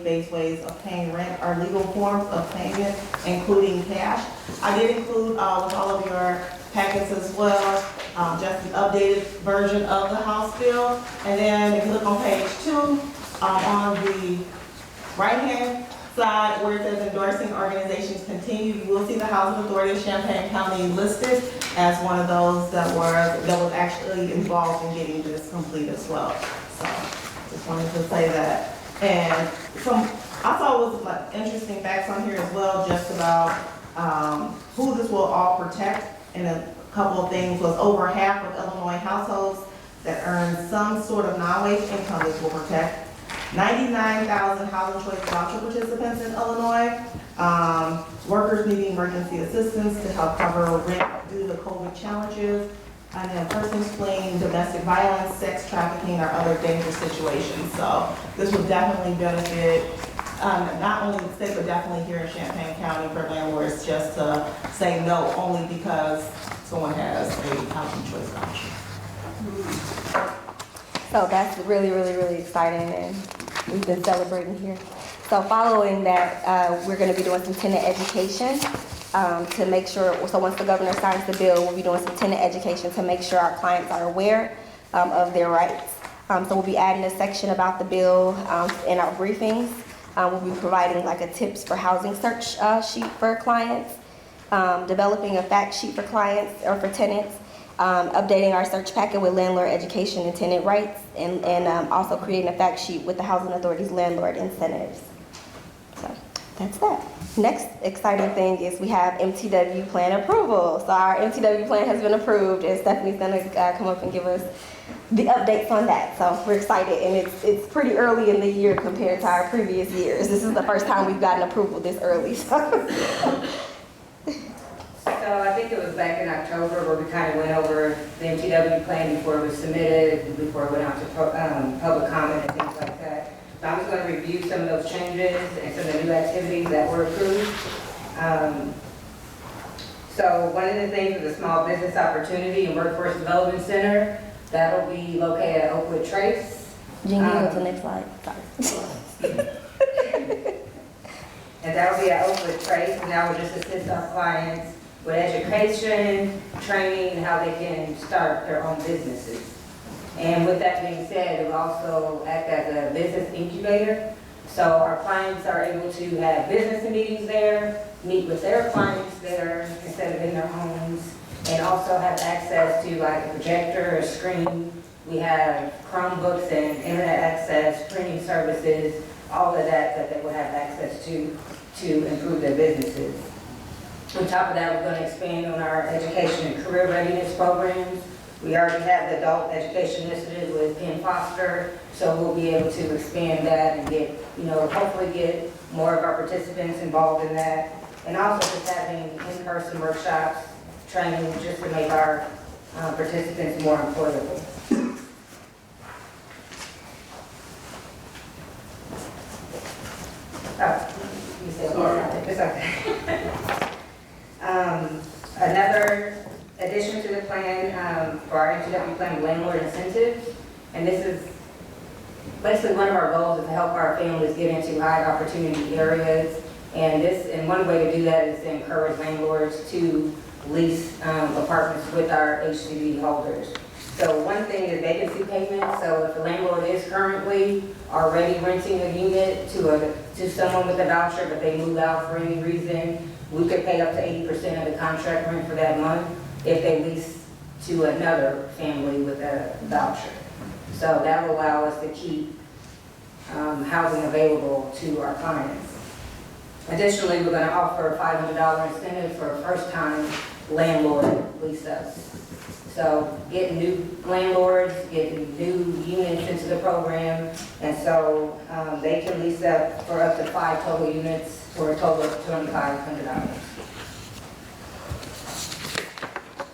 based ways of paying rent or legal forms of payment, including cash. I did include with all of your packets as well, just the updated version of the House bill. And then if you look on page 2, on the right-hand side where it says endorsing organizations continue, you will see the Housing Authority of Champaign County listed as one of those that was actually involved in getting this complete as well. So just wanted to say that. And I thought was like interesting facts on here as well, just about who this will all protect. And a couple of things was over half of Illinois households that earn some sort of non-wage income this will protect. 99,000 housing choice voucher participants in Illinois. Workers needing emergency assistance to help cover rent due to COVID challenges. And then persons fleeing domestic violence, sex trafficking, or other dangerous situations. So this will definitely benefit not only in the state, but definitely here in Champaign County for landlords just to say no only because someone has a housing choice voucher. So that's really, really, really exciting, and we've been celebrating here. So following that, we're gonna be doing some tenant education to make sure, so once the governor signs the bill, we'll be doing some tenant education to make sure our clients are aware of their rights. So we'll be adding a section about the bill in our briefings. We'll be providing like a tips for housing search sheet for clients, developing a fact sheet for clients or for tenants, updating our search packet with landlord education and tenant rights, and also creating a fact sheet with the Housing Authority's landlord incentives. So that's that. Next exciting thing is we have MTW Plan Approval. So our MTW plan has been approved, and Stephanie's gonna come up and give us the updates on that. So we're excited, and it's pretty early in the year compared to our previous years. This is the first time we've gotten approval this early. So I think it was back in October where we kind of went over the MTW plan before it was submitted, before it went out to public comment and things like that. But I'm just going to review some of those changes and some of the new activities that were approved. So one of the things is the Small Business Opportunity and Workforce Development Center. That'll be located at Oakwood Trace. Jean, go to the next slide. Sorry. And that'll be at Oakwood Trace, and that will just assist our clients with education, training, and how they can start their own businesses. And with that being said, it will also act as a business incubator. So our clients are able to have business meetings there, meet with their clients there instead of in their homes, and also have access to like a projector, a screen. We have Chromebooks and internet access, printing services, all of that they will have access to improve their businesses. On top of that, we're going to expand on our education and career readiness programs. We already have the adult education initiative with Penn Foster, so we'll be able to expand that and get, hopefully get more of our participants involved in that. And also just having in-person workshops, training, just to make our participants more employable. Oh, you said it's okay. Another addition to the plan for our MTW plan, landlord incentives, and this is basically one of our goals is to help our families get into high opportunity areas, and one way to do that is to encourage landlords to lease apartments with our HCD holders. So one thing is vacancy payment. So if the landlord is currently already renting a unit to someone with a voucher, but they move out for any reason, we could pay up to 80% of the contract rent for that month if they lease to another family with a voucher. So that will allow us to keep housing available to our clients. Additionally, we're going to offer a $500 incentive for first-time landlord lease-ups. So getting new landlords, getting new units into the program, and so they can lease up for up to 5 total units for a total of $2,500.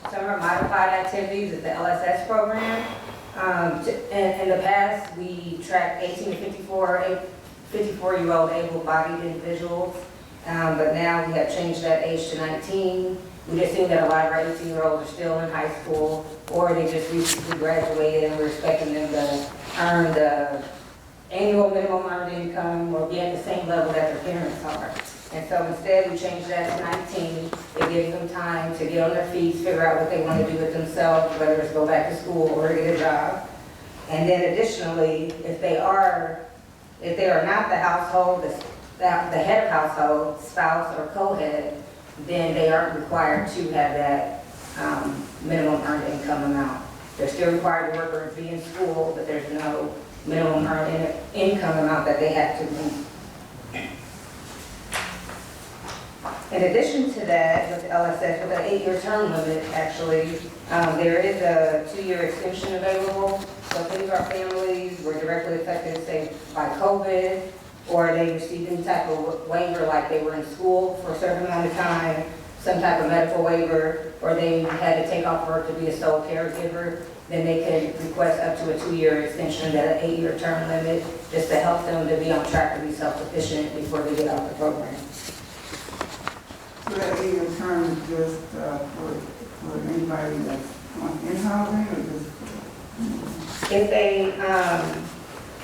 Some of our modified activities is the LSS program. In the past, we tracked 18 to 54-year-old able-bodied individuals, but now we have changed that age to 19. We just seen that a lot of our 18-year-olds are still in high school, or they just recently graduated, and we're expecting them to earn the annual minimum earned income or be at the same level that their parents are. And so instead, we changed that to 19. It gives them time to get on their feet, figure out what they want to do with themselves, whether it's go back to school or get a job. And then additionally, if they are not the household, the head of household, spouse, or co-head, then they aren't required to have that minimum earned income amount. They're still required to work or be in school, but there's no minimum earned income amount that they have to meet. In addition to that, with LSS, with an 8-year term limit, actually, there is a 2-year extension available. So if any of our families were directly affected, say, by COVID, or they received any type of waiver like they were in school for a certain amount of time, some type of medical waiver, or they had to take off work to be a sole caregiver, then they could request up to a 2-year extension, that an 8-year term limit, just to help them to be on track to be self-sufficient before they get off the program. So that 8-year term is just for anybody that's in housing or just?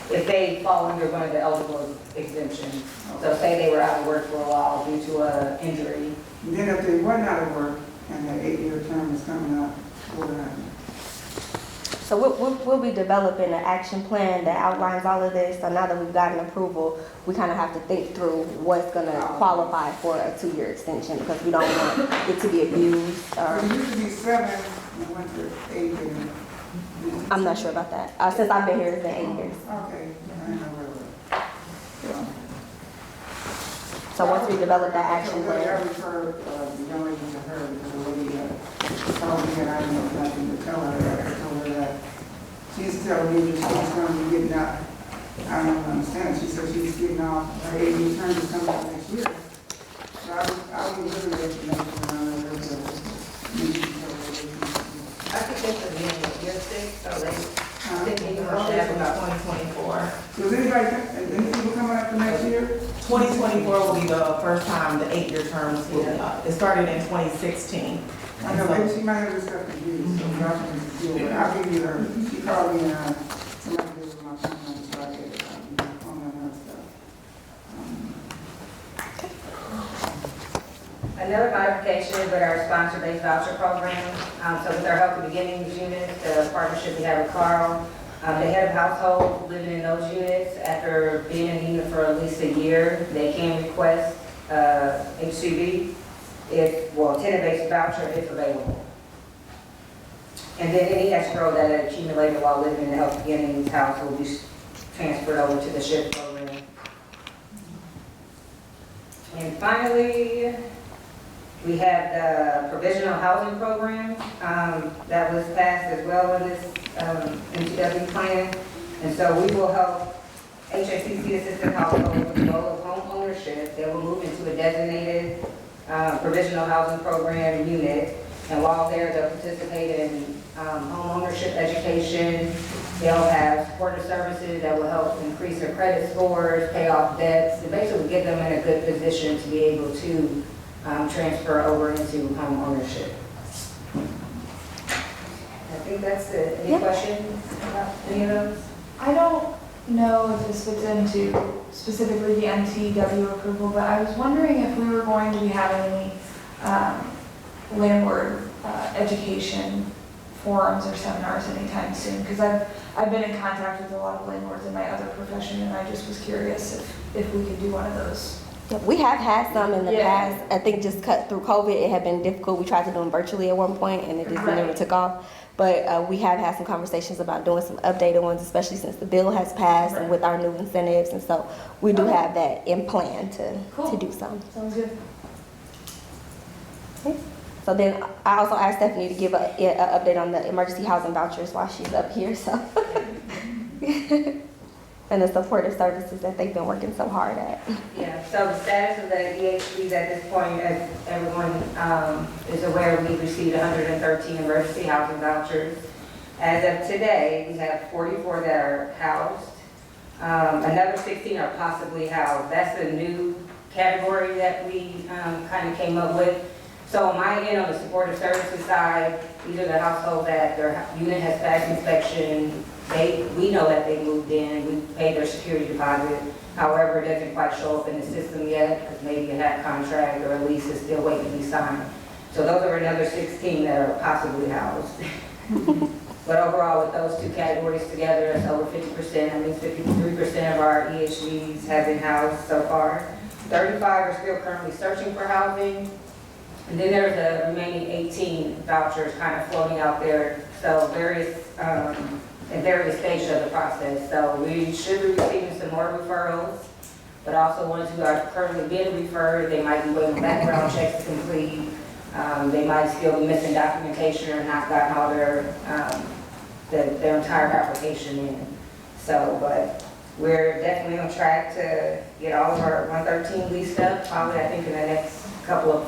If they fall under one of the eligible exemptions, so say they were out of work for a while due to an injury. And then if they were not at work and that 8-year term is coming up, what would happen? So we'll be developing an action plan that outlines all of this. So now that we've gotten approval, we kind of have to think through what's going to qualify for a 2-year extension, because we don't want it to be abused. It used to be 7 and went to 8 years. I'm not sure about that. Since I've been here, it's been 8 years. Okay, I know where So once we develop that action I plan, referred the young lady to her because the lady told me that I didn't have nothing to tell her. I told her that she's telling me that she's going to be getting out. I don't understand. She said she's getting off. Her 8-year term is coming up next year. So I will give her the information on her. I think this is being year 6, so they It's about 2024. So is anybody, any people coming up for next year? 2024 will be the first time the 8-year terms will be up. It started in 2016. I know, maybe she might have this stuff confused, so y'all can just deal with it. I'll give you her, she called me and somebody did with my phone number, so I get it, phone number and stuff. Another modification with our sponsor-based voucher program. So with our Healthy Beginnings unit, the partnership we have with Carl, the head of household living in those units, after being in the unit for at least a year, they can request HCV, tenant-based voucher if available. And then any escrow that had accumulated while living in the Healthy Beginnings house will be transferred over to the SHIP program. And finally, we have the provisional housing program that was passed as well in this MWT plan. And so we will help HACC assisted households with the goal of home ownership. They will move into a designated provisional housing program unit. And while there, they'll participate in home ownership education. They'll have supportive services that will help increase their credit scores, pay off debts, and basically get them in a good position to be able to transfer over into home ownership. I think that's it. Any questions about any of those? I don't know if this fits into specifically the MTW approval, but I was wondering if we were going to be having any landlord education forums or seminars anytime soon, because I've been in contact with a lot of landlords in my other profession, and I just was curious if we could do one of those. yeah, we have had some in the Yeah. past. I think just cut through COVID, it had been difficult. We tried to do them virtually at one point, and it just never Right. took off. But we have had some conversations about doing some updated ones, especially since the bill has passed and with our new incentives. And so we do have that in plan to do some. Sounds good. So then I also asked Stephanie to give an update on the emergency housing vouchers while she's up here, so. And the supportive services that they've been working so hard at. Yeah, so the status of the EHVs at this point, as everyone is aware, we've received 113 emergency housing vouchers. As of today, we have 44 that are housed. Another 16 are possibly housed. That's a new category that we kind of came up with. So on my end, on the supportive services side, these are the households that their unit has passed inspection. We know that they moved in, we paid their security deposit. However, it doesn't quite show up in the system yet, because maybe it had a contract or a lease is still waiting to be signed. So those are another 16 that are possibly housed. But overall, with those two categories together, it's over 50%. That means 53% of our EHVs have been housed so far. 35 are still currently searching for housing. And then there's the remaining 18 vouchers kind of floating out there. So in various stages of the process. So we should be receiving some more referrals, but also ones who are currently being referred, they might be waiting background checks to complete. They might still be missing documentation or not gotten all their entire application in. So, but we're definitely on track to get all of our 113 leased up, probably I think in the next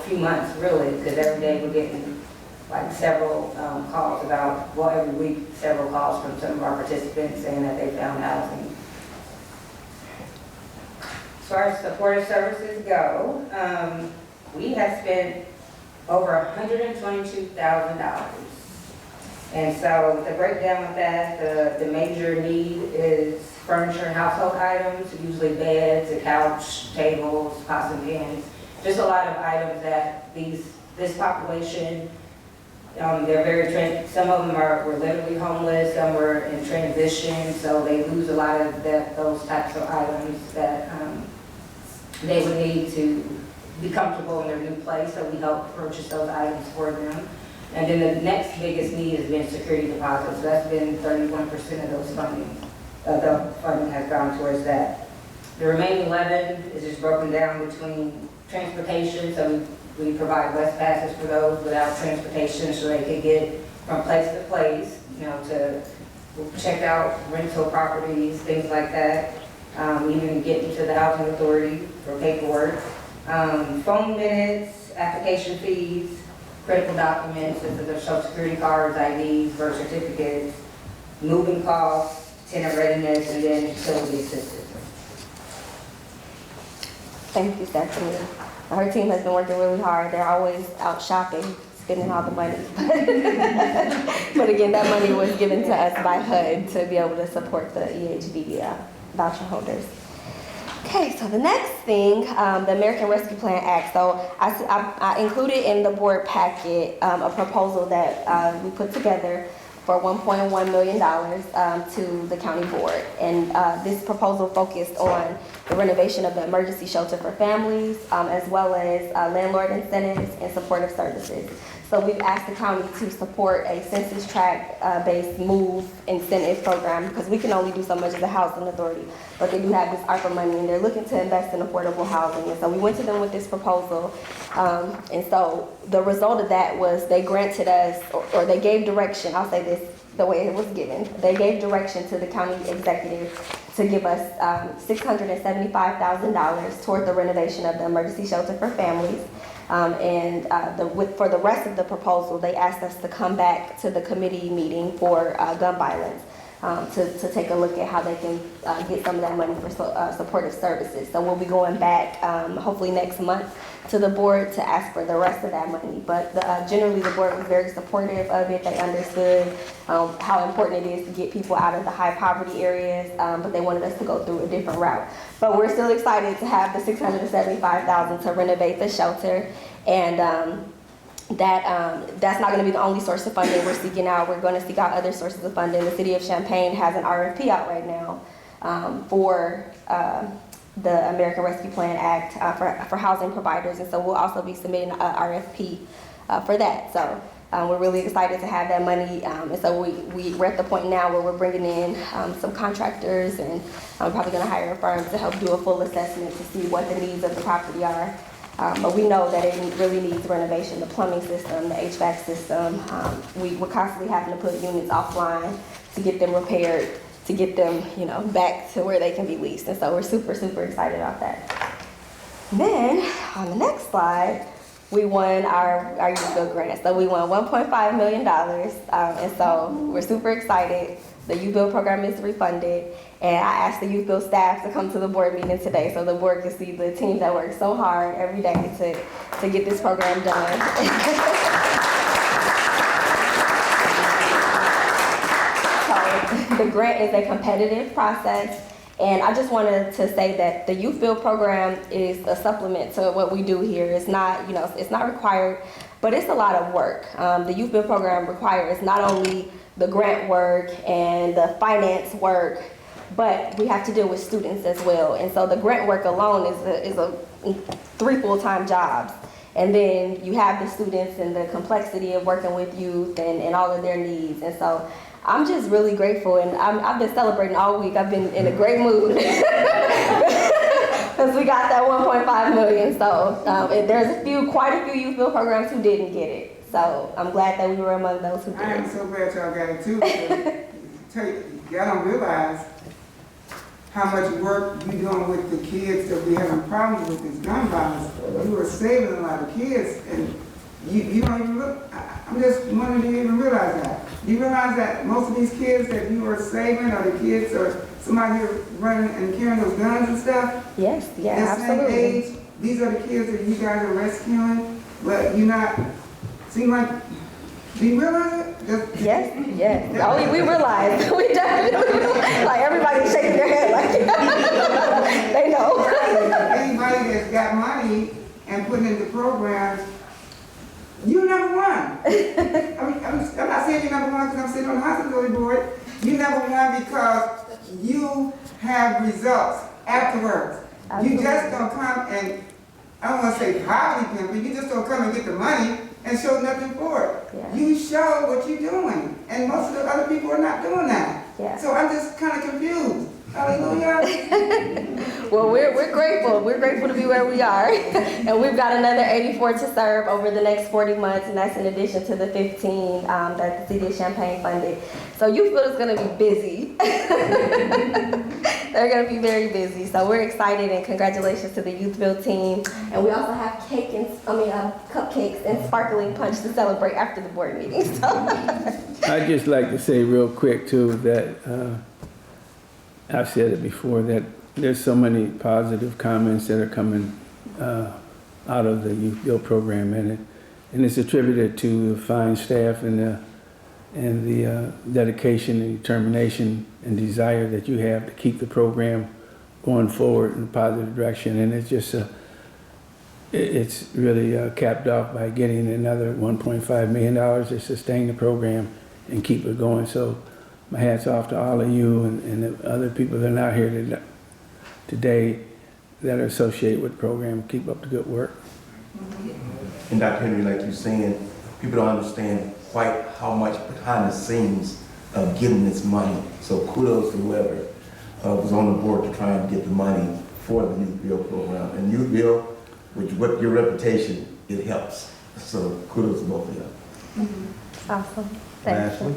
few months really, because every day we're getting like several calls about, well, every week, several calls from some of our participants saying that they found housing. As far as supportive services go, we have spent over $122,000. And so to break down with that, the major need is furniture and household items, usually beds, a couch, tables, pots and pans. Just a lot of items that this population, some of them were literally homeless, some were in transition, so they lose a lot of those types of items that they would need to be comfortable in their new place, so we help purchase those items for them. And then the next biggest need has been security deposits. So that's been 31% of those funding. The funding has gone towards that. The remaining 11 is just broken down between transportation. So we provide bus passes for those without transportation, so they could get from place to place, to check out rental properties, things like that. Even get into the housing authority for paperwork. Phone minutes, application fees, critical documents, such as their social security cards, IDs, birth certificates, moving costs, tenant readiness, and then utility assistance. Thank you, Stephanie. Her team has been working really hard. They're always out shopping, spending all the money. But again, that money was given to us by HUD to be able to support the EHB voucher holders. Okay, so the next thing, the American Rescue Plan Act. So I included in the board packet a proposal that we put together for $1.1 million to the county board. And this proposal focused on the renovation of the emergency shelter for families, as well as landlord incentives and supportive services. So we've asked the county to support a census tract based move incentive program, because we can only do so much as a housing authority, but they do have this ARPA money and they're looking to invest in affordable housing. And so we went to them with this proposal. And so the result of that was they granted us, or they gave direction, I'll say this the way it was given. They gave direction to the county executive to give us $675,000 toward the renovation of the emergency shelter for families. For the rest of the proposal, they asked us to come back to the committee meeting for gun violence to take a look at how they can get some of that money for supportive services. So we'll be going back hopefully next month to the board to ask for the rest of that money. But generally the board was very supportive of it. They understood how important it is to get people out of the high poverty areas, but they wanted us to go through a different route. But we're still excited to have the $675,000 to renovate the shelter, and that's not going to be the only source of funding we're seeking out. We're going to seek out other sources of funding. The city of Champaign has an RFP out right now for the American Rescue Plan Act for housing providers, and so we'll also be submitting an RFP for that. So we're really excited to have that money, and so we're at the point now where we're bringing in some contractors, and I'm probably going to hire a firm to help do a full assessment to see what the needs of the property are. But we know that it really needs renovation, the plumbing system, the HVAC system. We're constantly having to put units offline to get them repaired, to get them, back to where they can be leased. And so we're super, super excited about that. Then on the next slide, we won our YouthBuild Grant. So we won $1.5 million. And so we're super excited. The YouthBuild program is refunded. And I asked the YouthBuild staff to come to the board meeting today so the board can see the team that works so hard every day to get this program done. So the grant is a competitive process, and I just wanted to say that the YouthBuild program is a supplement to what we do here. It's not, it's not required, but it's a lot of work. The YouthBuild program requires not only the grant work and the finance work, but we have to deal with students as well. And so the grant work alone is 3 full-time jobs. And then you have the students and the complexity of working with youth and all of their needs. And so I'm just really grateful, and I've been celebrating all week. I've been in a great mood because we got that $1.5 million. So there's quite a few YouthBuild programs who didn't get it. So I'm glad that we were among those who did. I am so glad y'all got it too. Y'all don't realize how much work you doing with the kids that we having problems with this gun violence. You are saving a lot of kids, and you don't even look, I'm just wondering, do you even realize that? Do you realize that most of these kids that you are saving are the kids or somebody here running and carrying those guns and stuff? Yes, yeah, That same absolutely. age, these are the kids that you guys are rescuing, but you not, seem like, do you realize it? Yes, yes. Oh, we realize. We definitely, like everybody's shaking their head like, they know. Anybody that's got money and putting into programs, you number one. I'm not saying you're number one because I'm sitting on the hospital board. You number one because you have results afterwards. You just don't come and, I don't want to say poverty pimping, you just don't come and get the money and show nothing for it. Yeah. You show what you're doing, and most of the other people are not doing that. Yeah. So I'm just kind of confused. Hallelujah. Well, we're grateful. We're grateful to be where we are. And we've got another 84 to serve over the next 40 months, and that's in addition to the 15 that the city of Champaign funded. So YouthBuild is going to be busy. They're going to be very busy. So we're excited, and congratulations to the YouthBuild team. And we also have cupcakes and sparkling punch to celebrate after the board meeting. So. I'd just like to say real quick too that I've said it before, that there's so many positive comments that are coming out of the YouthBuild program, and it's attributed to the fine staff and the dedication and determination and desire that you have to keep the program going forward in a positive direction. And it's just it's really capped off by getting another $1.5 million to sustain the program and keep it going. So my hat's off to all of you and the other people that are out here today that are associated with the program. Keep up the good work. And Dr. Henry, like you're saying, people don't understand quite how much behind the scenes of getting this money. So kudos to whoever was on the board to try and get the money for the YouthBuild program. And YouthBuild, with your reputation, it helps. So kudos to both of you. Awesome. Thank you.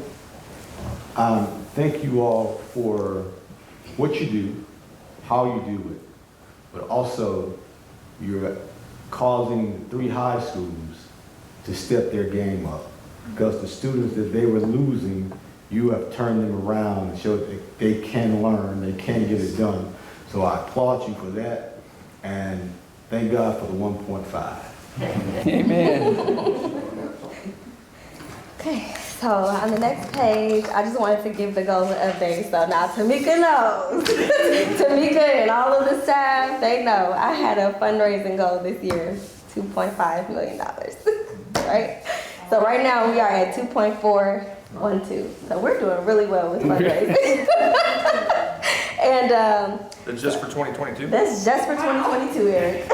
Thank you all for what you do, how you do it, but also you're causing 3 high schools to step their game up, because the students that they were losing, you have turned them around and showed that they can learn, they can get it done. So I applaud you for that, and thank God for the 1.5. Amen. Okay, so on the next page, I just wanted to give the goals and updates. So now Tamika knows. Tamika and all of the staff, they know. I had a fundraising goal this year, $2.5 million, right? So right now we are at 2.412. So we're doing really well with fundraising. And That's just for 2022? that's just for 2022, Eric.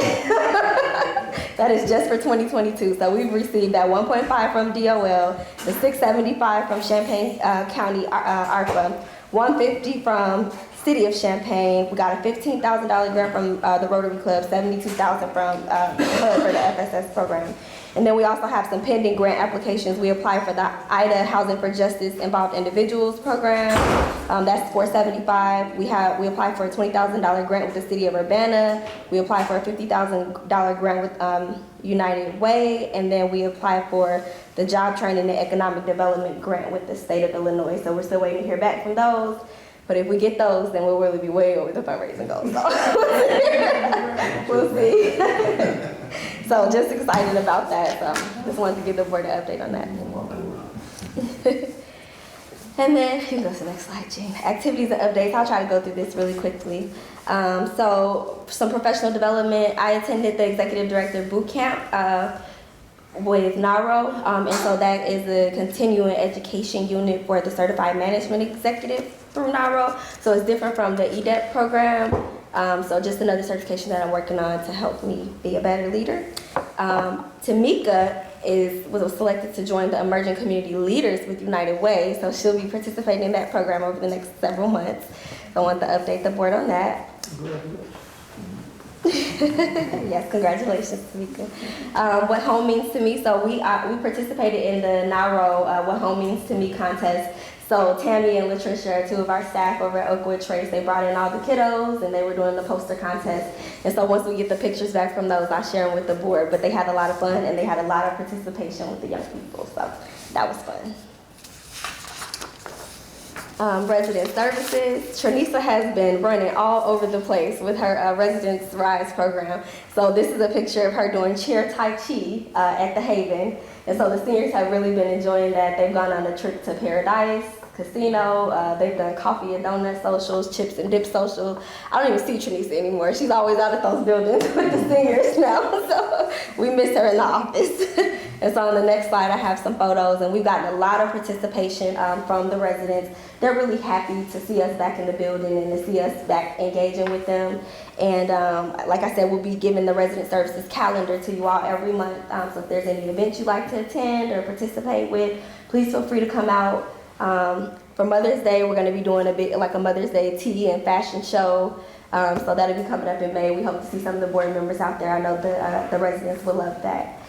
That is just for 2022. So we've received that 1.5 from DOL, the 675 from Champaign County ARPA, 150 from City of Champaign. We got a $15,000 grant from the Rotary Club, 72,000 from the Club for the FSS program. And then we also have some pending grant applications. We applied for the IDA Housing for Justice Involved Individuals program. That's $475. We applied for a $20,000 grant with the City of Urbana. We applied for a $50,000 grant with United Way. And then we applied for the Job Training and Economic Development grant with the state of Illinois. So we're still waiting to hear back from those. But if we get those, then we'll really be way over the fundraising goals. So we'll see. So just excited about that. So just wanted to give the board an update on that. And then you can go to the next slide, Jean. Activities and updates. I'll try to go through this really quickly. So some professional development. I attended the executive director boot camp with NARO, and so that is a continuing education unit for the certified management executive through NARO. So it's different from the EDEP program. So just another certification that I'm working on to help me be a better leader. Tamika was selected to join the Emerging Community Leaders with United Way, so she'll be participating in that program over the next several months. So I want to update the board on that. Yes, congratulations, Tamika. What home means to me, so we participated in the NARO What Home Means to Me contest So Tammy and Latricia are two of our staff over at Oakwood Trace. They brought in all the kiddos and they were doing the poster contest. And so once we get the pictures back from those, I'll share them with the board. But they had a lot of fun and they had a lot of participation with the young people. So that was fun. Resident services. Trinisa has been running all over the place with her Residence Rise program. So this is a picture of her doing chair Tai Chi at the Haven. And so the seniors have really been enjoying that. They've gone on a trip to Paradise Casino. They've done coffee and donut socials, chips and dip social. I don't even see Trinisa anymore. She's always out at those buildings with the seniors now. So we miss her in the office. And so on the next slide, I have some photos, and we've gotten a lot of participation from the residents. They're really happy to see us back in the building and to see us back engaging with them. And like I said, we'll be giving the resident services calendar to you all every month. So if there's any events you'd like to attend or participate with, please feel free to come out. For Mother's Day, we're going to be doing a bit like a Mother's Day tea and fashion show. So that'll be coming up in May. We hope to see some of the board members out there. I know the residents will love that.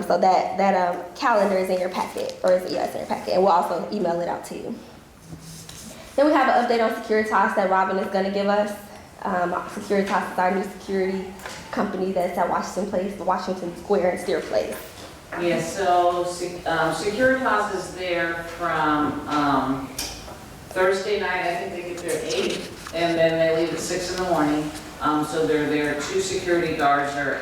So that calendar is in your packet, or it's in your packet, and we'll also email it out to you. Then we have an update on Securitas that Robin is going to give us. Securitas is our new security company that's at Washington Square and Steer Place. Yeah, so Securitas is there from Thursday night, I think they get there at 8, and then they leave at 6 in the morning. So they're there. 2 security guards are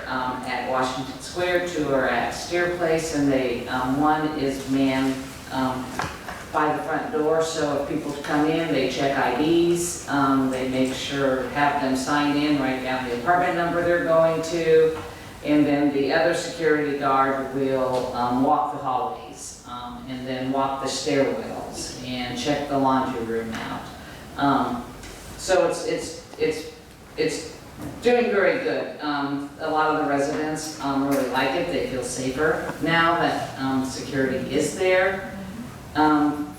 at Washington Square, 2 are at Steer Place, and they one is manned by the front door. So if people come in, they check IDs, they make sure, have them sign in, write down the apartment number they're going to, and then the other security guard will walk the hallways and then walk the stairwells and check the laundry room out. So it's doing very good. A lot of the residents really like it. They feel safer now that security is there.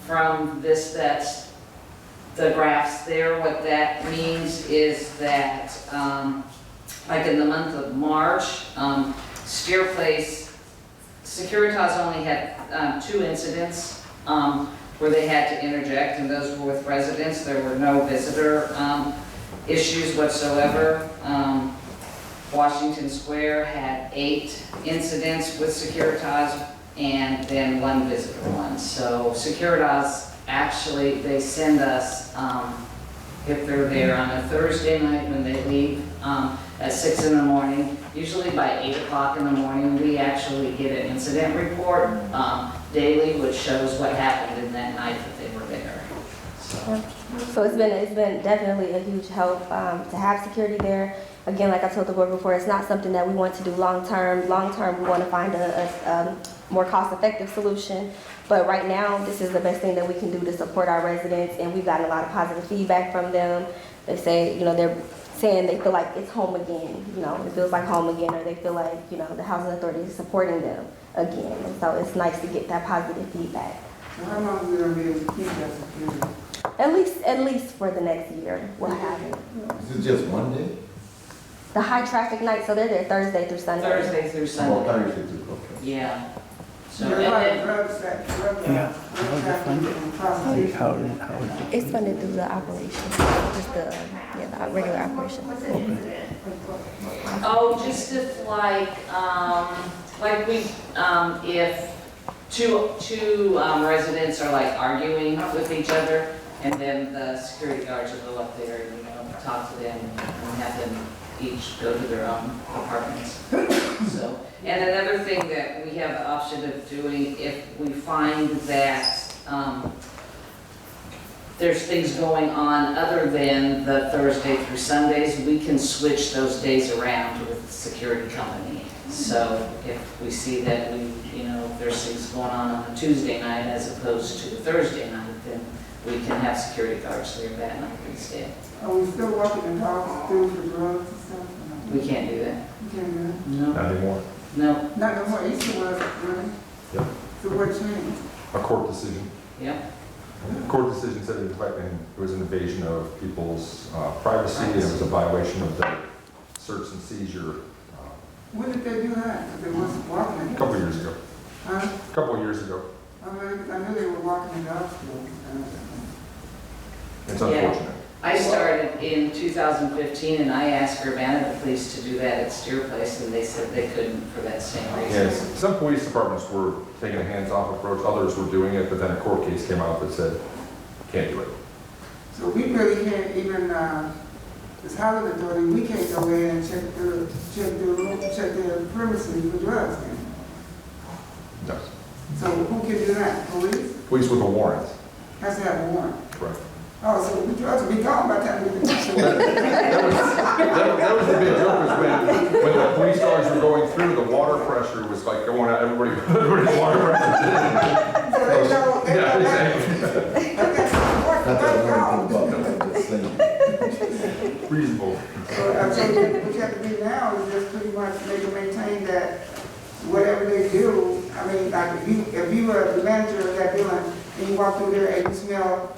From that's the graphs there, what that means is that like in the month of March, Steer Place, Securitas only had 2 incidents where they had to interject, and those were with residents. There were no visitor issues whatsoever. Washington Square had 8 incidents with Securitas and then 1 visitor one. So Securitas, actually, they send us, if they're there on a Thursday night when they leave at 6 in the morning, usually by 8 o'clock in the morning, we actually get an incident report daily, which shows what happened in that night that they were there. So it's been definitely a huge help to have security there. Again, like I told the board before, it's not something that we want to do long term. Long term, we want to find a more cost-effective solution. But right now, this is the best thing that we can do to support our residents, and we've gotten a lot of positive feedback from them. They say, they're saying they feel like it's home again. It feels like home again, or they feel like, the housing authority is supporting them again. And so it's nice to get that positive feedback. How long are we going to be able to keep that security? At least for the next year, we'll have it. Is it just one day? The high traffic night, so they're there Thursday through Sunday. Thursday through Sunday. Oh, Thursday through, okay. Yeah. So, There are and a lot then, of drugs that, Yeah, how is it funded? and prostitution. How is it? It's funded through the operation, just the regular operation. oh, just if like we, if two residents are like arguing with each other, and then the security guards will go up there and, talk to them and have them each go to their own apartments. So, and another thing that we have the option of doing, if we find that there's things going on other than the Thursday through Sundays, we can switch those days around with the security company. So if we see that if there's things going on a Tuesday night as opposed to a Thursday night, then we can have security guards there that night instead. Are we still walking the dogs through for drugs and stuff? or no? We can't do that. You can't do that? No. Not anymore. No. Not no more, it used to was, really? Yep. So what changed? A court decision. Yep. Court decision said it was an invasion of people's privacy, and it was a violation of the search and seizure. When did they do that? Because they wasn't walking A it. couple years ago. Huh? A couple years ago. I knew they were walking the dog school. It's Yeah. unfortunate. I started in 2015 and I asked Urbana, the police, to do that at Steer Place and they said they couldn't for that same reason. Yes, some police departments were taking a hands-off approach, others were doing it, but then a court case came out that said, can't do it. So we really can't even, this housing authority, we can't go in and check their premises for drugs then. No. So who can do that? Police? Police with a warrant. Has to have a warrant. Correct. Oh, so the drugs will be gone by the time we can. That was the big joke, was when the police cars were going through, the water pressure was like going out, everybody's water pressure. So they know, Yeah, exactly. Not that I'm about that, I'm just saying. Reasonable. So what you have to do now is just pretty much make them maintain that whatever they do, I mean, like if you were the manager of that building and you walk through there and you smell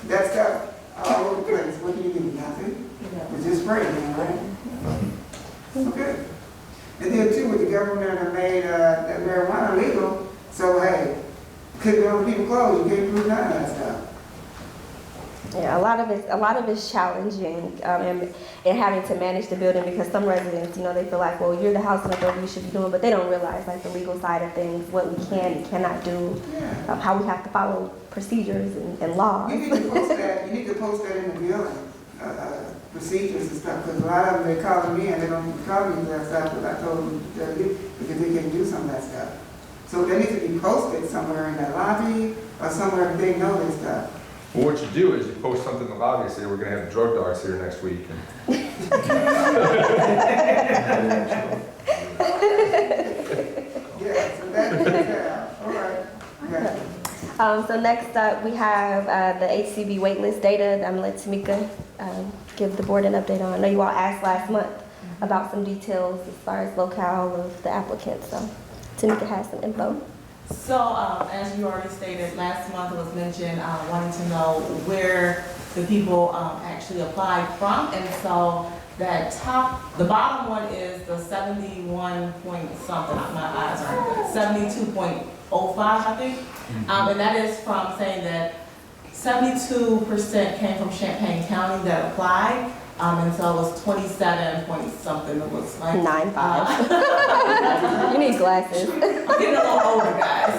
that stuff all over the place, what do you do? Nothing? But just spray it, right? Okay. And then too, with the government that made that marijuana legal, so hey, couldn't go on people's clothes, you can't prove none of that stuff. Yeah, a lot of it's challenging, and having to manage the building because some residents, they feel like, well, you're the housing authority, you should be doing, but they don't realize like the legal side of things, what we can and cannot do, how we have to follow procedures and laws. You need to post that. You need to post that in the building, procedures and stuff. Because a lot of them they calling me and they don't call me for that stuff. Because I told them because they can't do some of that stuff. So they need to be posted somewhere in that lobby or somewhere that they know this stuff. Well, what you do is you post something in the lobby and say, we're gonna have drug dogs here next week. Yeah, so that's all right. Okay. So next up, we have the HCB waitlist data. I'm gonna let Tamika give the board an update on. I know you all asked last month about some details as far as locale of the applicants, so Tamika has some info. So, as you already stated, last month it was mentioned, wanting to know where the people actually applied from. And so the bottom one is the 71 point something, my eyes aren't good, 72.05, I think. And that is from saying that 72% came from Champaign County that applied. And so it was 27 point something, it looks like. 9.5. You need glasses. I'm getting a little older, guys.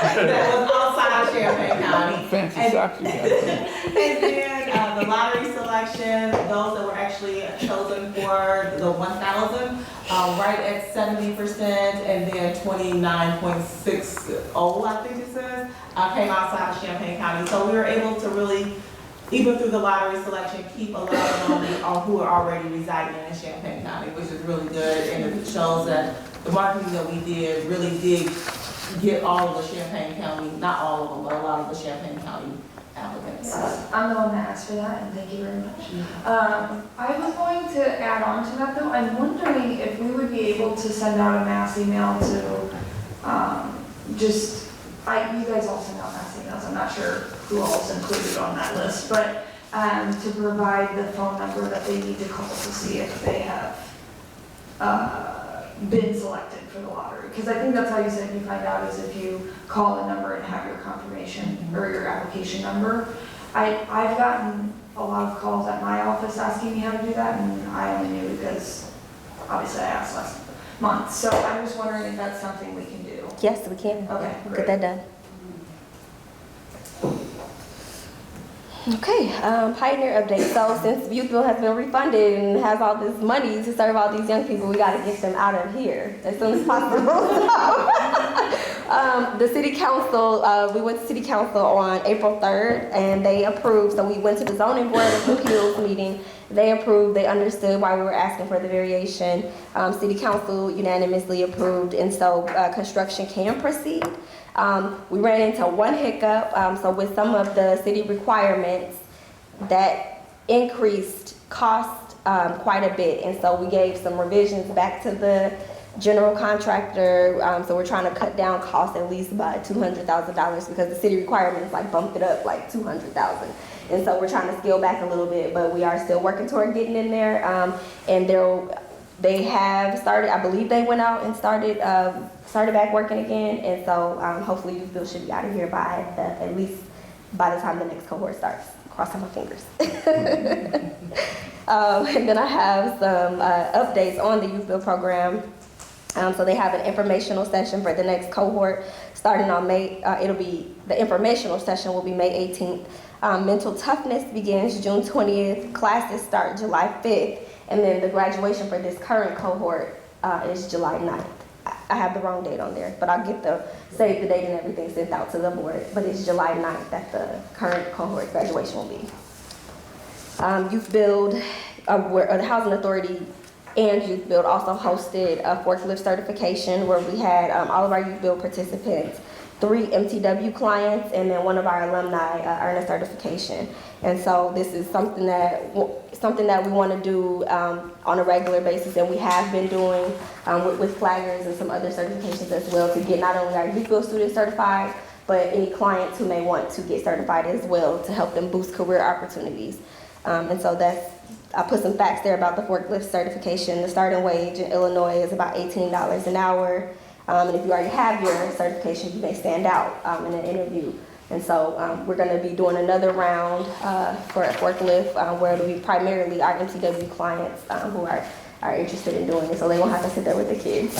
That was outside of Champaign County. Fancy And- socks you got. And then the lottery selection, those that were actually chosen for the 1,000, right at 70%, and then 29.60, I think it says, came outside of Champaign County. So we were able to really, even through the lottery selection, keep a lot of them who are already residing in Champaign County, which is really good, and it shows that the marketing that we did really did get all of the Champaign County, not all of them, but a lot of the Champaign County applicants. Yes, I'm the one that asked for that, and thank you very much. I was going to add on to that though. I'm wondering if we would be able to send out a mass email to, you guys all send out mass emails, I'm not sure who else included on that list, but to provide the phone number that they need to call to see if they have been selected for the lottery. Because I think that's how you said you find out is if you call the number and have your confirmation or your application number. I've gotten a lot of calls at my office asking me how to do that, and I only knew because obviously I asked last month. So I'm just wondering if that's something we can do. Yes, we can. Okay, We'll great. get that done. Okay, Pioneer update. So since YouthBuild has been refunded and has all this money to serve all these young people, we got to get them out of here as soon as possible. The city council, we went to city council on April 3rd and they approved. So we went to the zoning board of appeals meeting. They approved, they understood why we were asking for the variation. City council unanimously approved, and so construction can proceed. We ran into one hiccup, so with some of the city requirements that increased cost quite a bit, and so we gave some revisions back to the general contractor, so we're trying to cut down costs at least by $200,000 because the city requirements like bumped it up like $200,000. And so we're trying to scale back a little bit, but we are still working toward getting in there, and They have started, I believe they went out and started back working again, and so hopefully YouthBuild should be out of here by at least by the time the next cohort starts. Crossing my fingers. And then I have some updates on the YouthBuild program. So they have an informational session for the next cohort starting on the informational session will be May 18th. Mental toughness begins June 20th. Classes start July 5th. And then the graduation for this current cohort is July 9th. I have the wrong date on there, but I'll get save the date and everything sent out to the board. But it's July 9th that the current cohort graduation will be. YouthBuild, or the Housing Authority and YouthBuild also hosted a forklift certification where we had all of our YouthBuild participants, 3 MTW clients, and then one of our alumni earn a certification. And so this is something that we want to do on a regular basis, and we have been doing with flaggers and some other certifications as well to get not only our YouthBuild students certified, but any clients who may want to get certified as well to help them boost career opportunities. And so I put some facts there about the forklift certification. The starting wage in Illinois is about $18 an hour. And if you already have your certification, you may stand out in an interview. And so we're going to be doing another round for a forklift where it'll be primarily our MTW clients who are interested in doing it, so they won't have to sit there with the kids.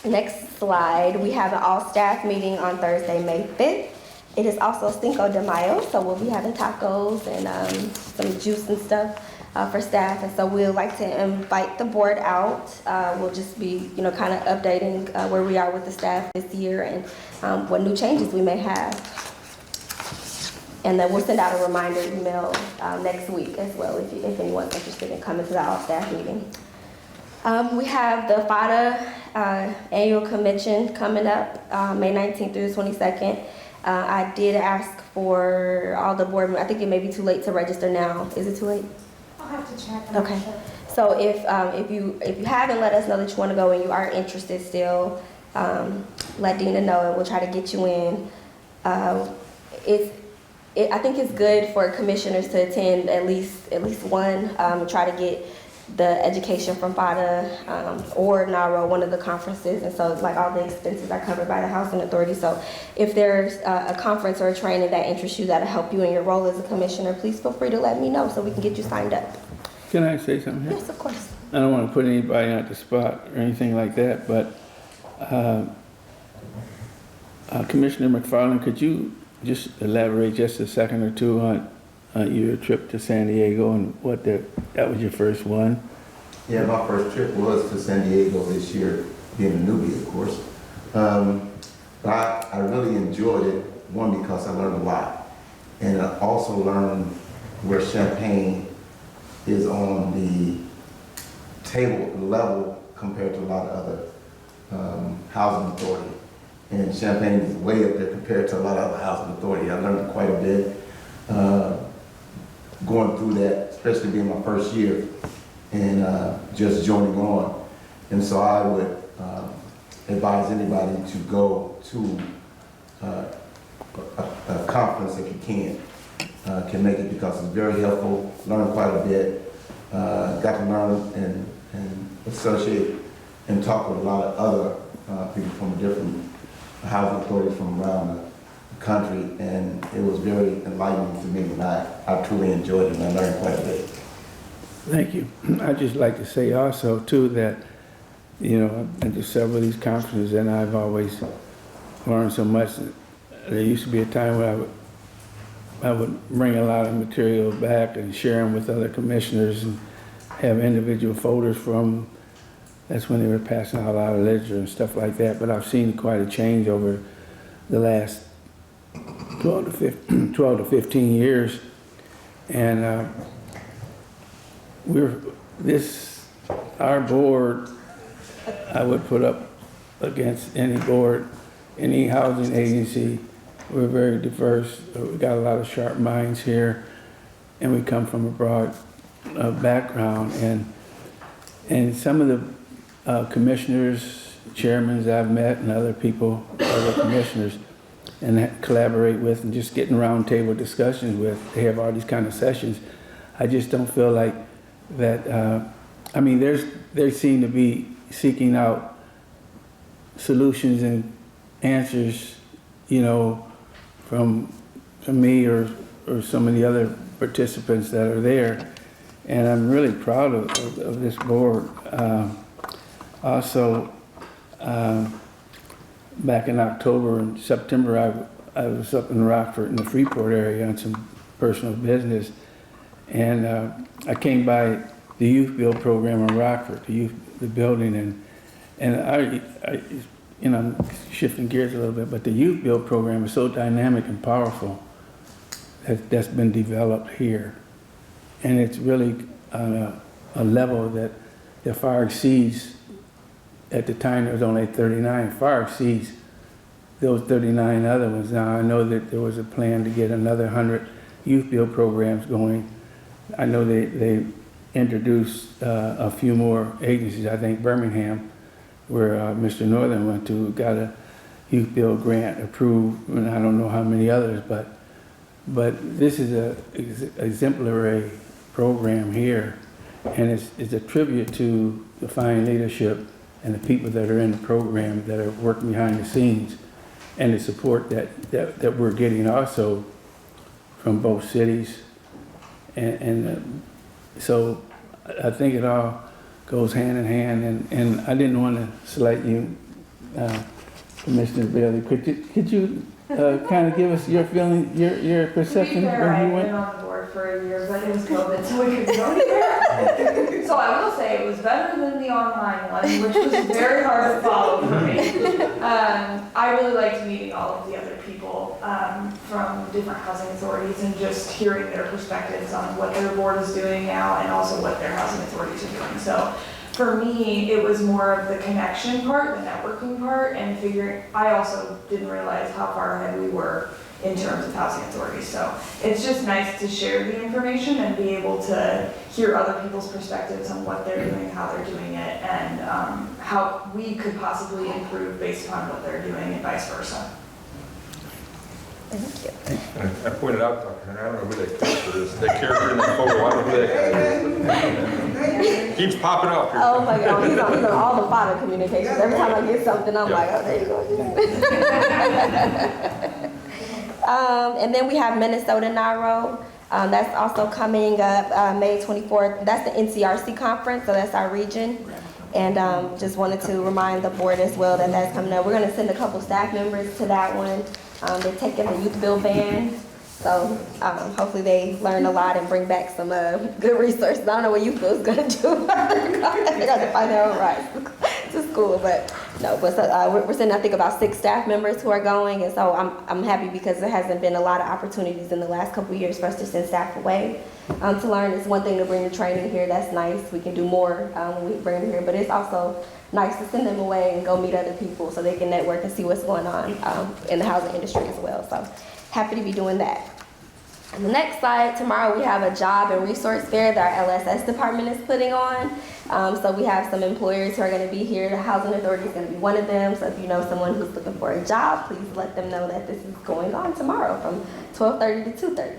Next slide, we have an all-staff meeting on Thursday, May 5th. It is also Cinco de Mayo, so we'll be having tacos and some juice and stuff for staff. And so we'd like to invite the board out. We'll just be, kind of updating where we are with the staff this year and what new changes we may have. And then we'll send out a reminder email next week as well if anyone's interested in coming to the all-staff meeting. We have the FADA annual convention coming up May 19th through the 22nd. I did ask for all the board members. I think it may be too late to register now. Is it too late? I'll have to check. Okay. So if you haven't let us know that you want to go and you are interested still, let Dina know and we'll try to get you in. I think it's good for commissioners to attend at least one. Try to get the education from FADA or NARO, one of the conferences, and so like all the expenses are covered by the Housing Authority. So if there's a conference or a training that interests you that'll help you in your role as a commissioner, please feel free to let me know so we can get you signed up. Can I say something here? Yes, of course. I don't want to put anybody on the spot or anything like that, but Commissioner McFarland, could you just elaborate just a second or two on your trip to San Diego and that was your first one? Yeah, my first trip was to San Diego this year, being a newbie, of course. But I really enjoyed it, one, because I learned a lot. And I also learned where Champaign is on the table level compared to a lot of other housing authority. And Champaign is way up there compared to a lot of other housing authority. I learned quite a bit going through that, especially being my first year and just joining on. And so I would advise anybody to go to a conference if you can make it, because it's very helpful, learn quite a bit, got to learn and associate and talk with a lot of other people from different housing authorities from around the country, and it was very enlightening to me, and I truly enjoyed it and I learned quite a bit. Thank you. I'd just like to say also too that, I've been to several of these conferences and I've always learned so much. There used to be a time where I would bring a lot of material back and share them with other commissioners and have individual folders from. That's when they were passing out a lot of literature and stuff like that. But I've seen quite a change over the last 12 to 15 years. And our board, I would put up against any board, any housing agency. We're very diverse. We got a lot of sharp minds here, and we come from a broad background. And some of the commissioners, chairmen I've met, and other people, other commissioners, and collaborate with, and just getting round table discussions with. They have all these kind of sessions. I just don't feel like that, I mean, they seem to be seeking out solutions and answers, you know, from me or some of the other participants that are there. And I'm really proud of this board. Also, back in October and September, I was up in Rockford in the Freeport area on some personal business. And I came by the YouthBuild Program in Rockford, the building, and I, you know, I'm shifting gears a little bit, but the YouthBuild Program is so dynamic and powerful that's been developed here. And it's really on a level that far exceeds, at the time there was only 39, far exceeds those 39 other ones. Now I know that there was a plan to get another 100 YouthBuild programs going. I know they introduced a few more agencies. I think Birmingham, where Mr. Northern went to, got a YouthBuild Grant approved, and I don't know how many others, but this is an exemplary program here, and it's a tribute to the fine leadership and the people that are in the program that are working behind the scenes, and the support that we're getting also from both cities. And so I think it all goes hand in hand, and I didn't want to slight you, Commissioner Bailey. Could you kind of give us your feeling, your perception when you I've went? been on the board for a year, but it was COVID, so we couldn't go anywhere. So I will say it was better than the online one, which was very hard to follow for me. I really liked meeting all of the other people from different housing authorities and just hearing their perspectives on what their board is doing now and also what their housing authorities are doing. So for me, it was more of the connection part, the networking part, and figuring, I also didn't realize how far ahead we were in terms of housing authorities. So it's just nice to share the information and be able to hear other people's perspectives on what they're doing, how they're doing it, and how we could possibly improve based upon what they're doing and vice versa. Thank you. And I pointed out, and I don't know who that character is, that character in the photo, I don't know who that guy is. Keeps popping up here. Oh my God, he's on all the fodder communications. Every time I get something, I'm like, oh, there you go. And then we have Minnesota NARO. That's also coming up May 24th. That's the NCRC conference, so that's our region. And just wanted to remind the board as well that that's coming up. We're going to send a couple staff members to that one. They're taking the YouthBuild van, so hopefully they learn a lot and bring back some good resources. I don't know what YouthBuild is going to do. They got to find their own rides to school, but no. But so, we're sending, I think, about 6 staff members who are going, and so I'm happy because there hasn't been a lot of opportunities in the last couple of years for us to send staff away to learn. It's one thing to bring the training here. That's nice. We can do more when we bring them here, but it's also nice to send them away and go meet other people so they can network and see what's going on in the housing industry as well. So happy to be doing that. On the next slide, tomorrow we have a job and resource fair that our LSS department is putting on. So we have some employers who are going to be here. The Housing Authority is going to be one of them. So if you know someone who's looking for a job, please let them know that this is going on tomorrow from 12:30 to 2:30.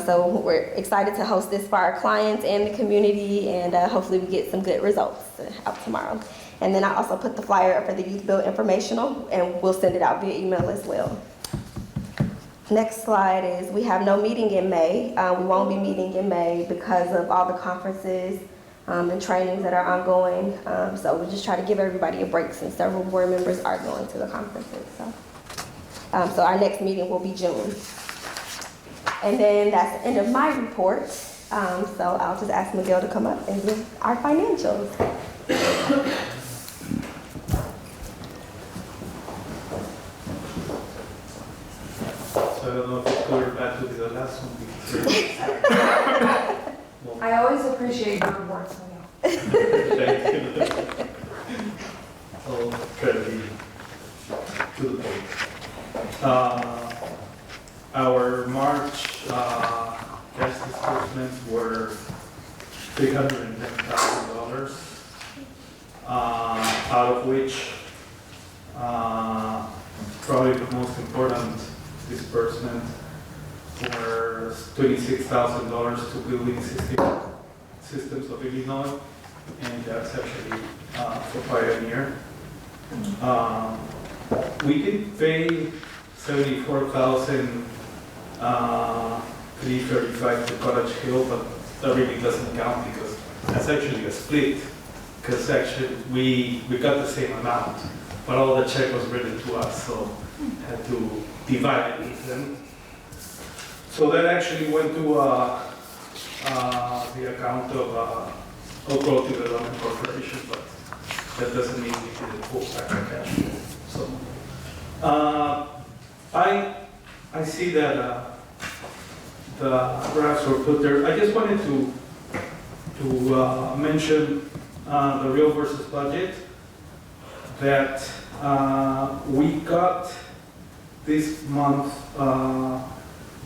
So we're excited to host this for our clients and the community, and hopefully we get some good results out tomorrow. And then I also put the flyer up for the YouthBuild informational, and we'll send it out via email as well. Next slide is we have no meeting in May. We won't be meeting in May because of all the conferences and trainings that are ongoing. So we'll just try to give everybody a break since several board members are going to the conferences. So our next meeting will be June. And then that's the end of my report. So I'll just ask Miguel to come up and give our financials. So I don't know if it's good or bad to be the last one. I always appreciate your reports, Miguel. Thank you. I'll try to be to the point. Our March cash disbursements were $310,000, out of which probably the most important disbursement were $26,000 to building Systems of Illinois, and that's actually for Pioneer. We did pay $74,335 to Cottage Hill, but that really doesn't count because that's actually a split. Because actually we got the same amount, but all the check was written to us, so had to divide it even. So that actually went to the account of Oak Grove Development Corporation, but that doesn't mean we didn't pull back our cash flow. So I see that the graphs were put there. I just wanted to mention the real versus budget, that we got this month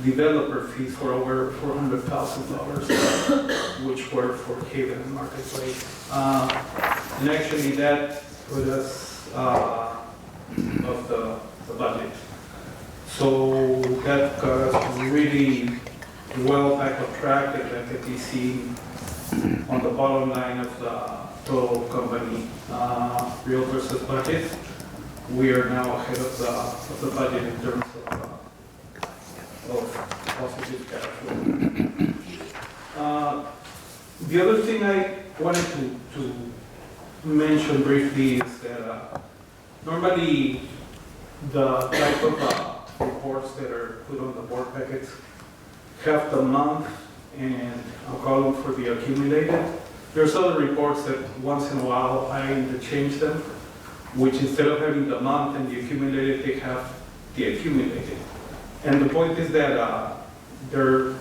developer fees for over $400,000, which were for Haven and Marketplace. And actually that put us of the budget. So that got us really well back on track, and that can be seen on the bottom line of the total company real versus budget. We are now ahead of the budget in terms of positive cash flow. The other thing I wanted to mention briefly is that normally the type of reports that are put on the board packets have the month and a column for the accumulated. There's other reports that once in a while I interchange them, which instead of having the month and the accumulated, they have the accumulated. And the point is that they're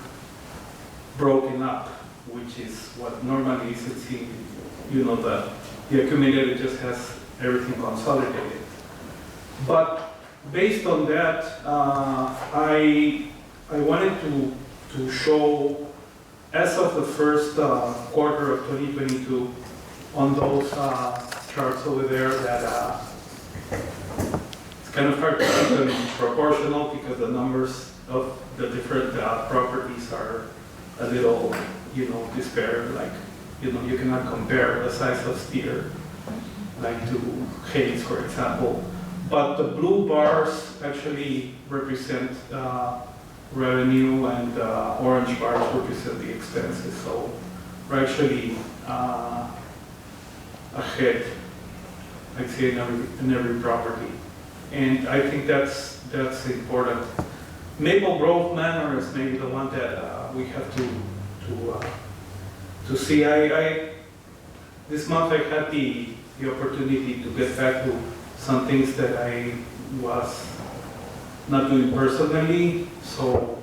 broken up, which is what normally isn't seen. You know, the accumulated just has everything consolidated. But based on that, I wanted to show, as of the first quarter of 2022, on those charts over there, that it's kind of hard to keep them proportional because the numbers of the different properties are a little, disparate. Like, you cannot compare the size of Steer, like to Hayes, for example. But the blue bars actually represent revenue, and orange bars represent the expenses. So we're actually ahead, I'd say, in every property. And I think that's important. Maple Grove Manor is maybe the one that we have to see. This month I had the opportunity to get back to some things that I was not doing personally, so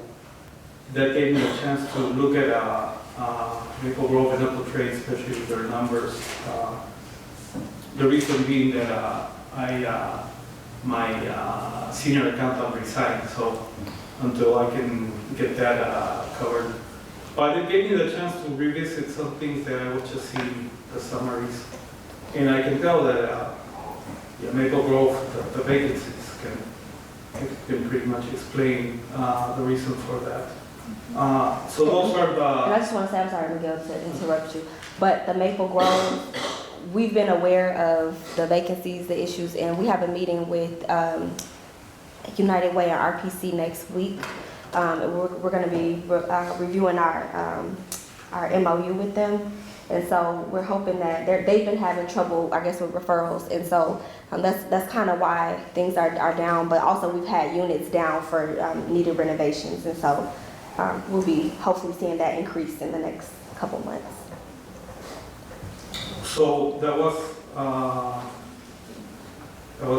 that gave me a chance to look at Maple Grove and Apple Trade, especially their numbers. The reason being that my senior accountant resigned, so until I can get that covered. But it gave me the chance to revisit some things that I would just see in the summaries. And I can tell that Maple Grove, the vacancies can pretty much explain the reason for that. So those are the... And I just want to say, I'm sorry, Miguel, to interrupt you, but the Maple Grove, we've been aware of the vacancies, the issues, and we have a meeting with United Way and RPC next week. We're going to be reviewing our MOU with them. And so we're hoping that they've been having trouble, I guess, with referrals. And so that's kind of why things are down. But also we've had units down for needed renovations. And so we'll be hopefully seeing that increase in the next couple months. So that was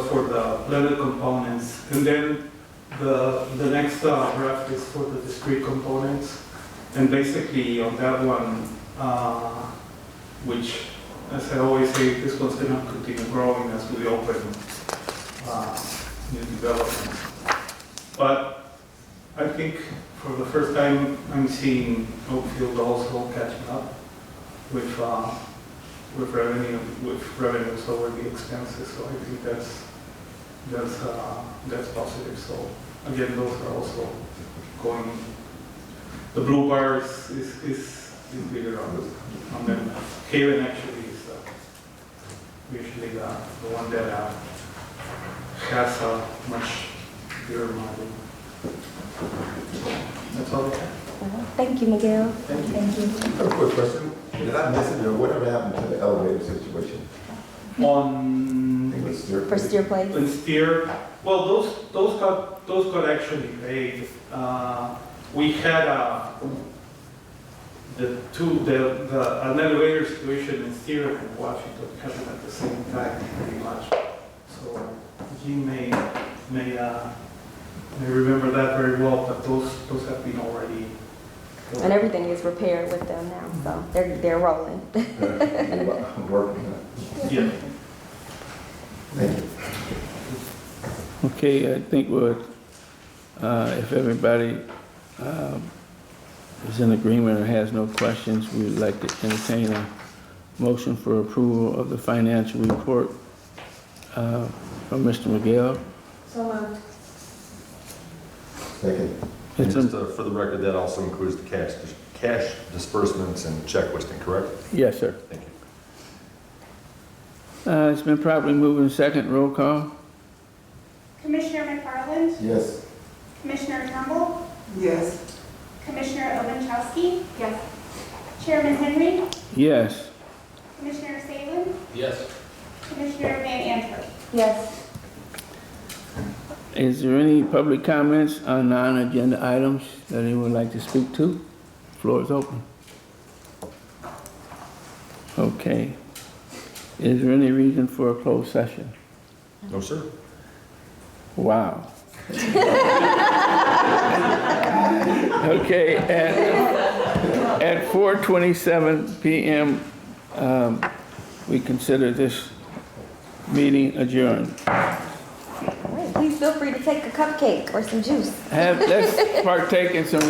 for the blended components. And then the next graph is for the discrete components. And basically on that one, which, as I always say, this one's going to continue growing as we open new developments. But I think for the first time, I'm seeing Oakfield also catching up with revenues over the expenses. So I think that's positive. So again, those are also going. The blue bar is is bigger on them. Haven actually is usually the one that has a much bigger model. That's all I have. Thank you, Miguel. Thank you. I have a quick question. Did I miss it, or whatever happened to the elevator situation? I On think it was Steer. For Steer Place. in Steer, well, those got actually paid. We had an elevator situation in Steer and Washington happened at the same time, pretty much. So Jean may remember that very well, but those have been already. And everything is repaired with them now, so they're rolling. I'm working on it. Yeah. Thank you. Okay, I think if everybody is in agreement or has no questions, we would like to entertain a motion for approval of the financial report from Mr. Miguel. So moved. Second. It's Just for the record, that also includes the cash disbursements and check listing, correct? Yes, sir. Thank you. It's been properly moved in second. Roll call. Commissioner McFarland, Yes. Commissioner Turnbull, Yes. Commissioner Obenchowski, Yes. Chairman Henry, Yes. Commissioner Salin, Yes. Commissioner Van Antwerp. Yes. Is there any public comments on non-agenda items that anyone would like to speak to? Floor is open. Okay. Is there any reason for a closed session? No, sir. Wow. Okay, at 4:27 p.m., we consider this meeting adjourned. All right, please feel free to take a cupcake or some juice. Let's partake in some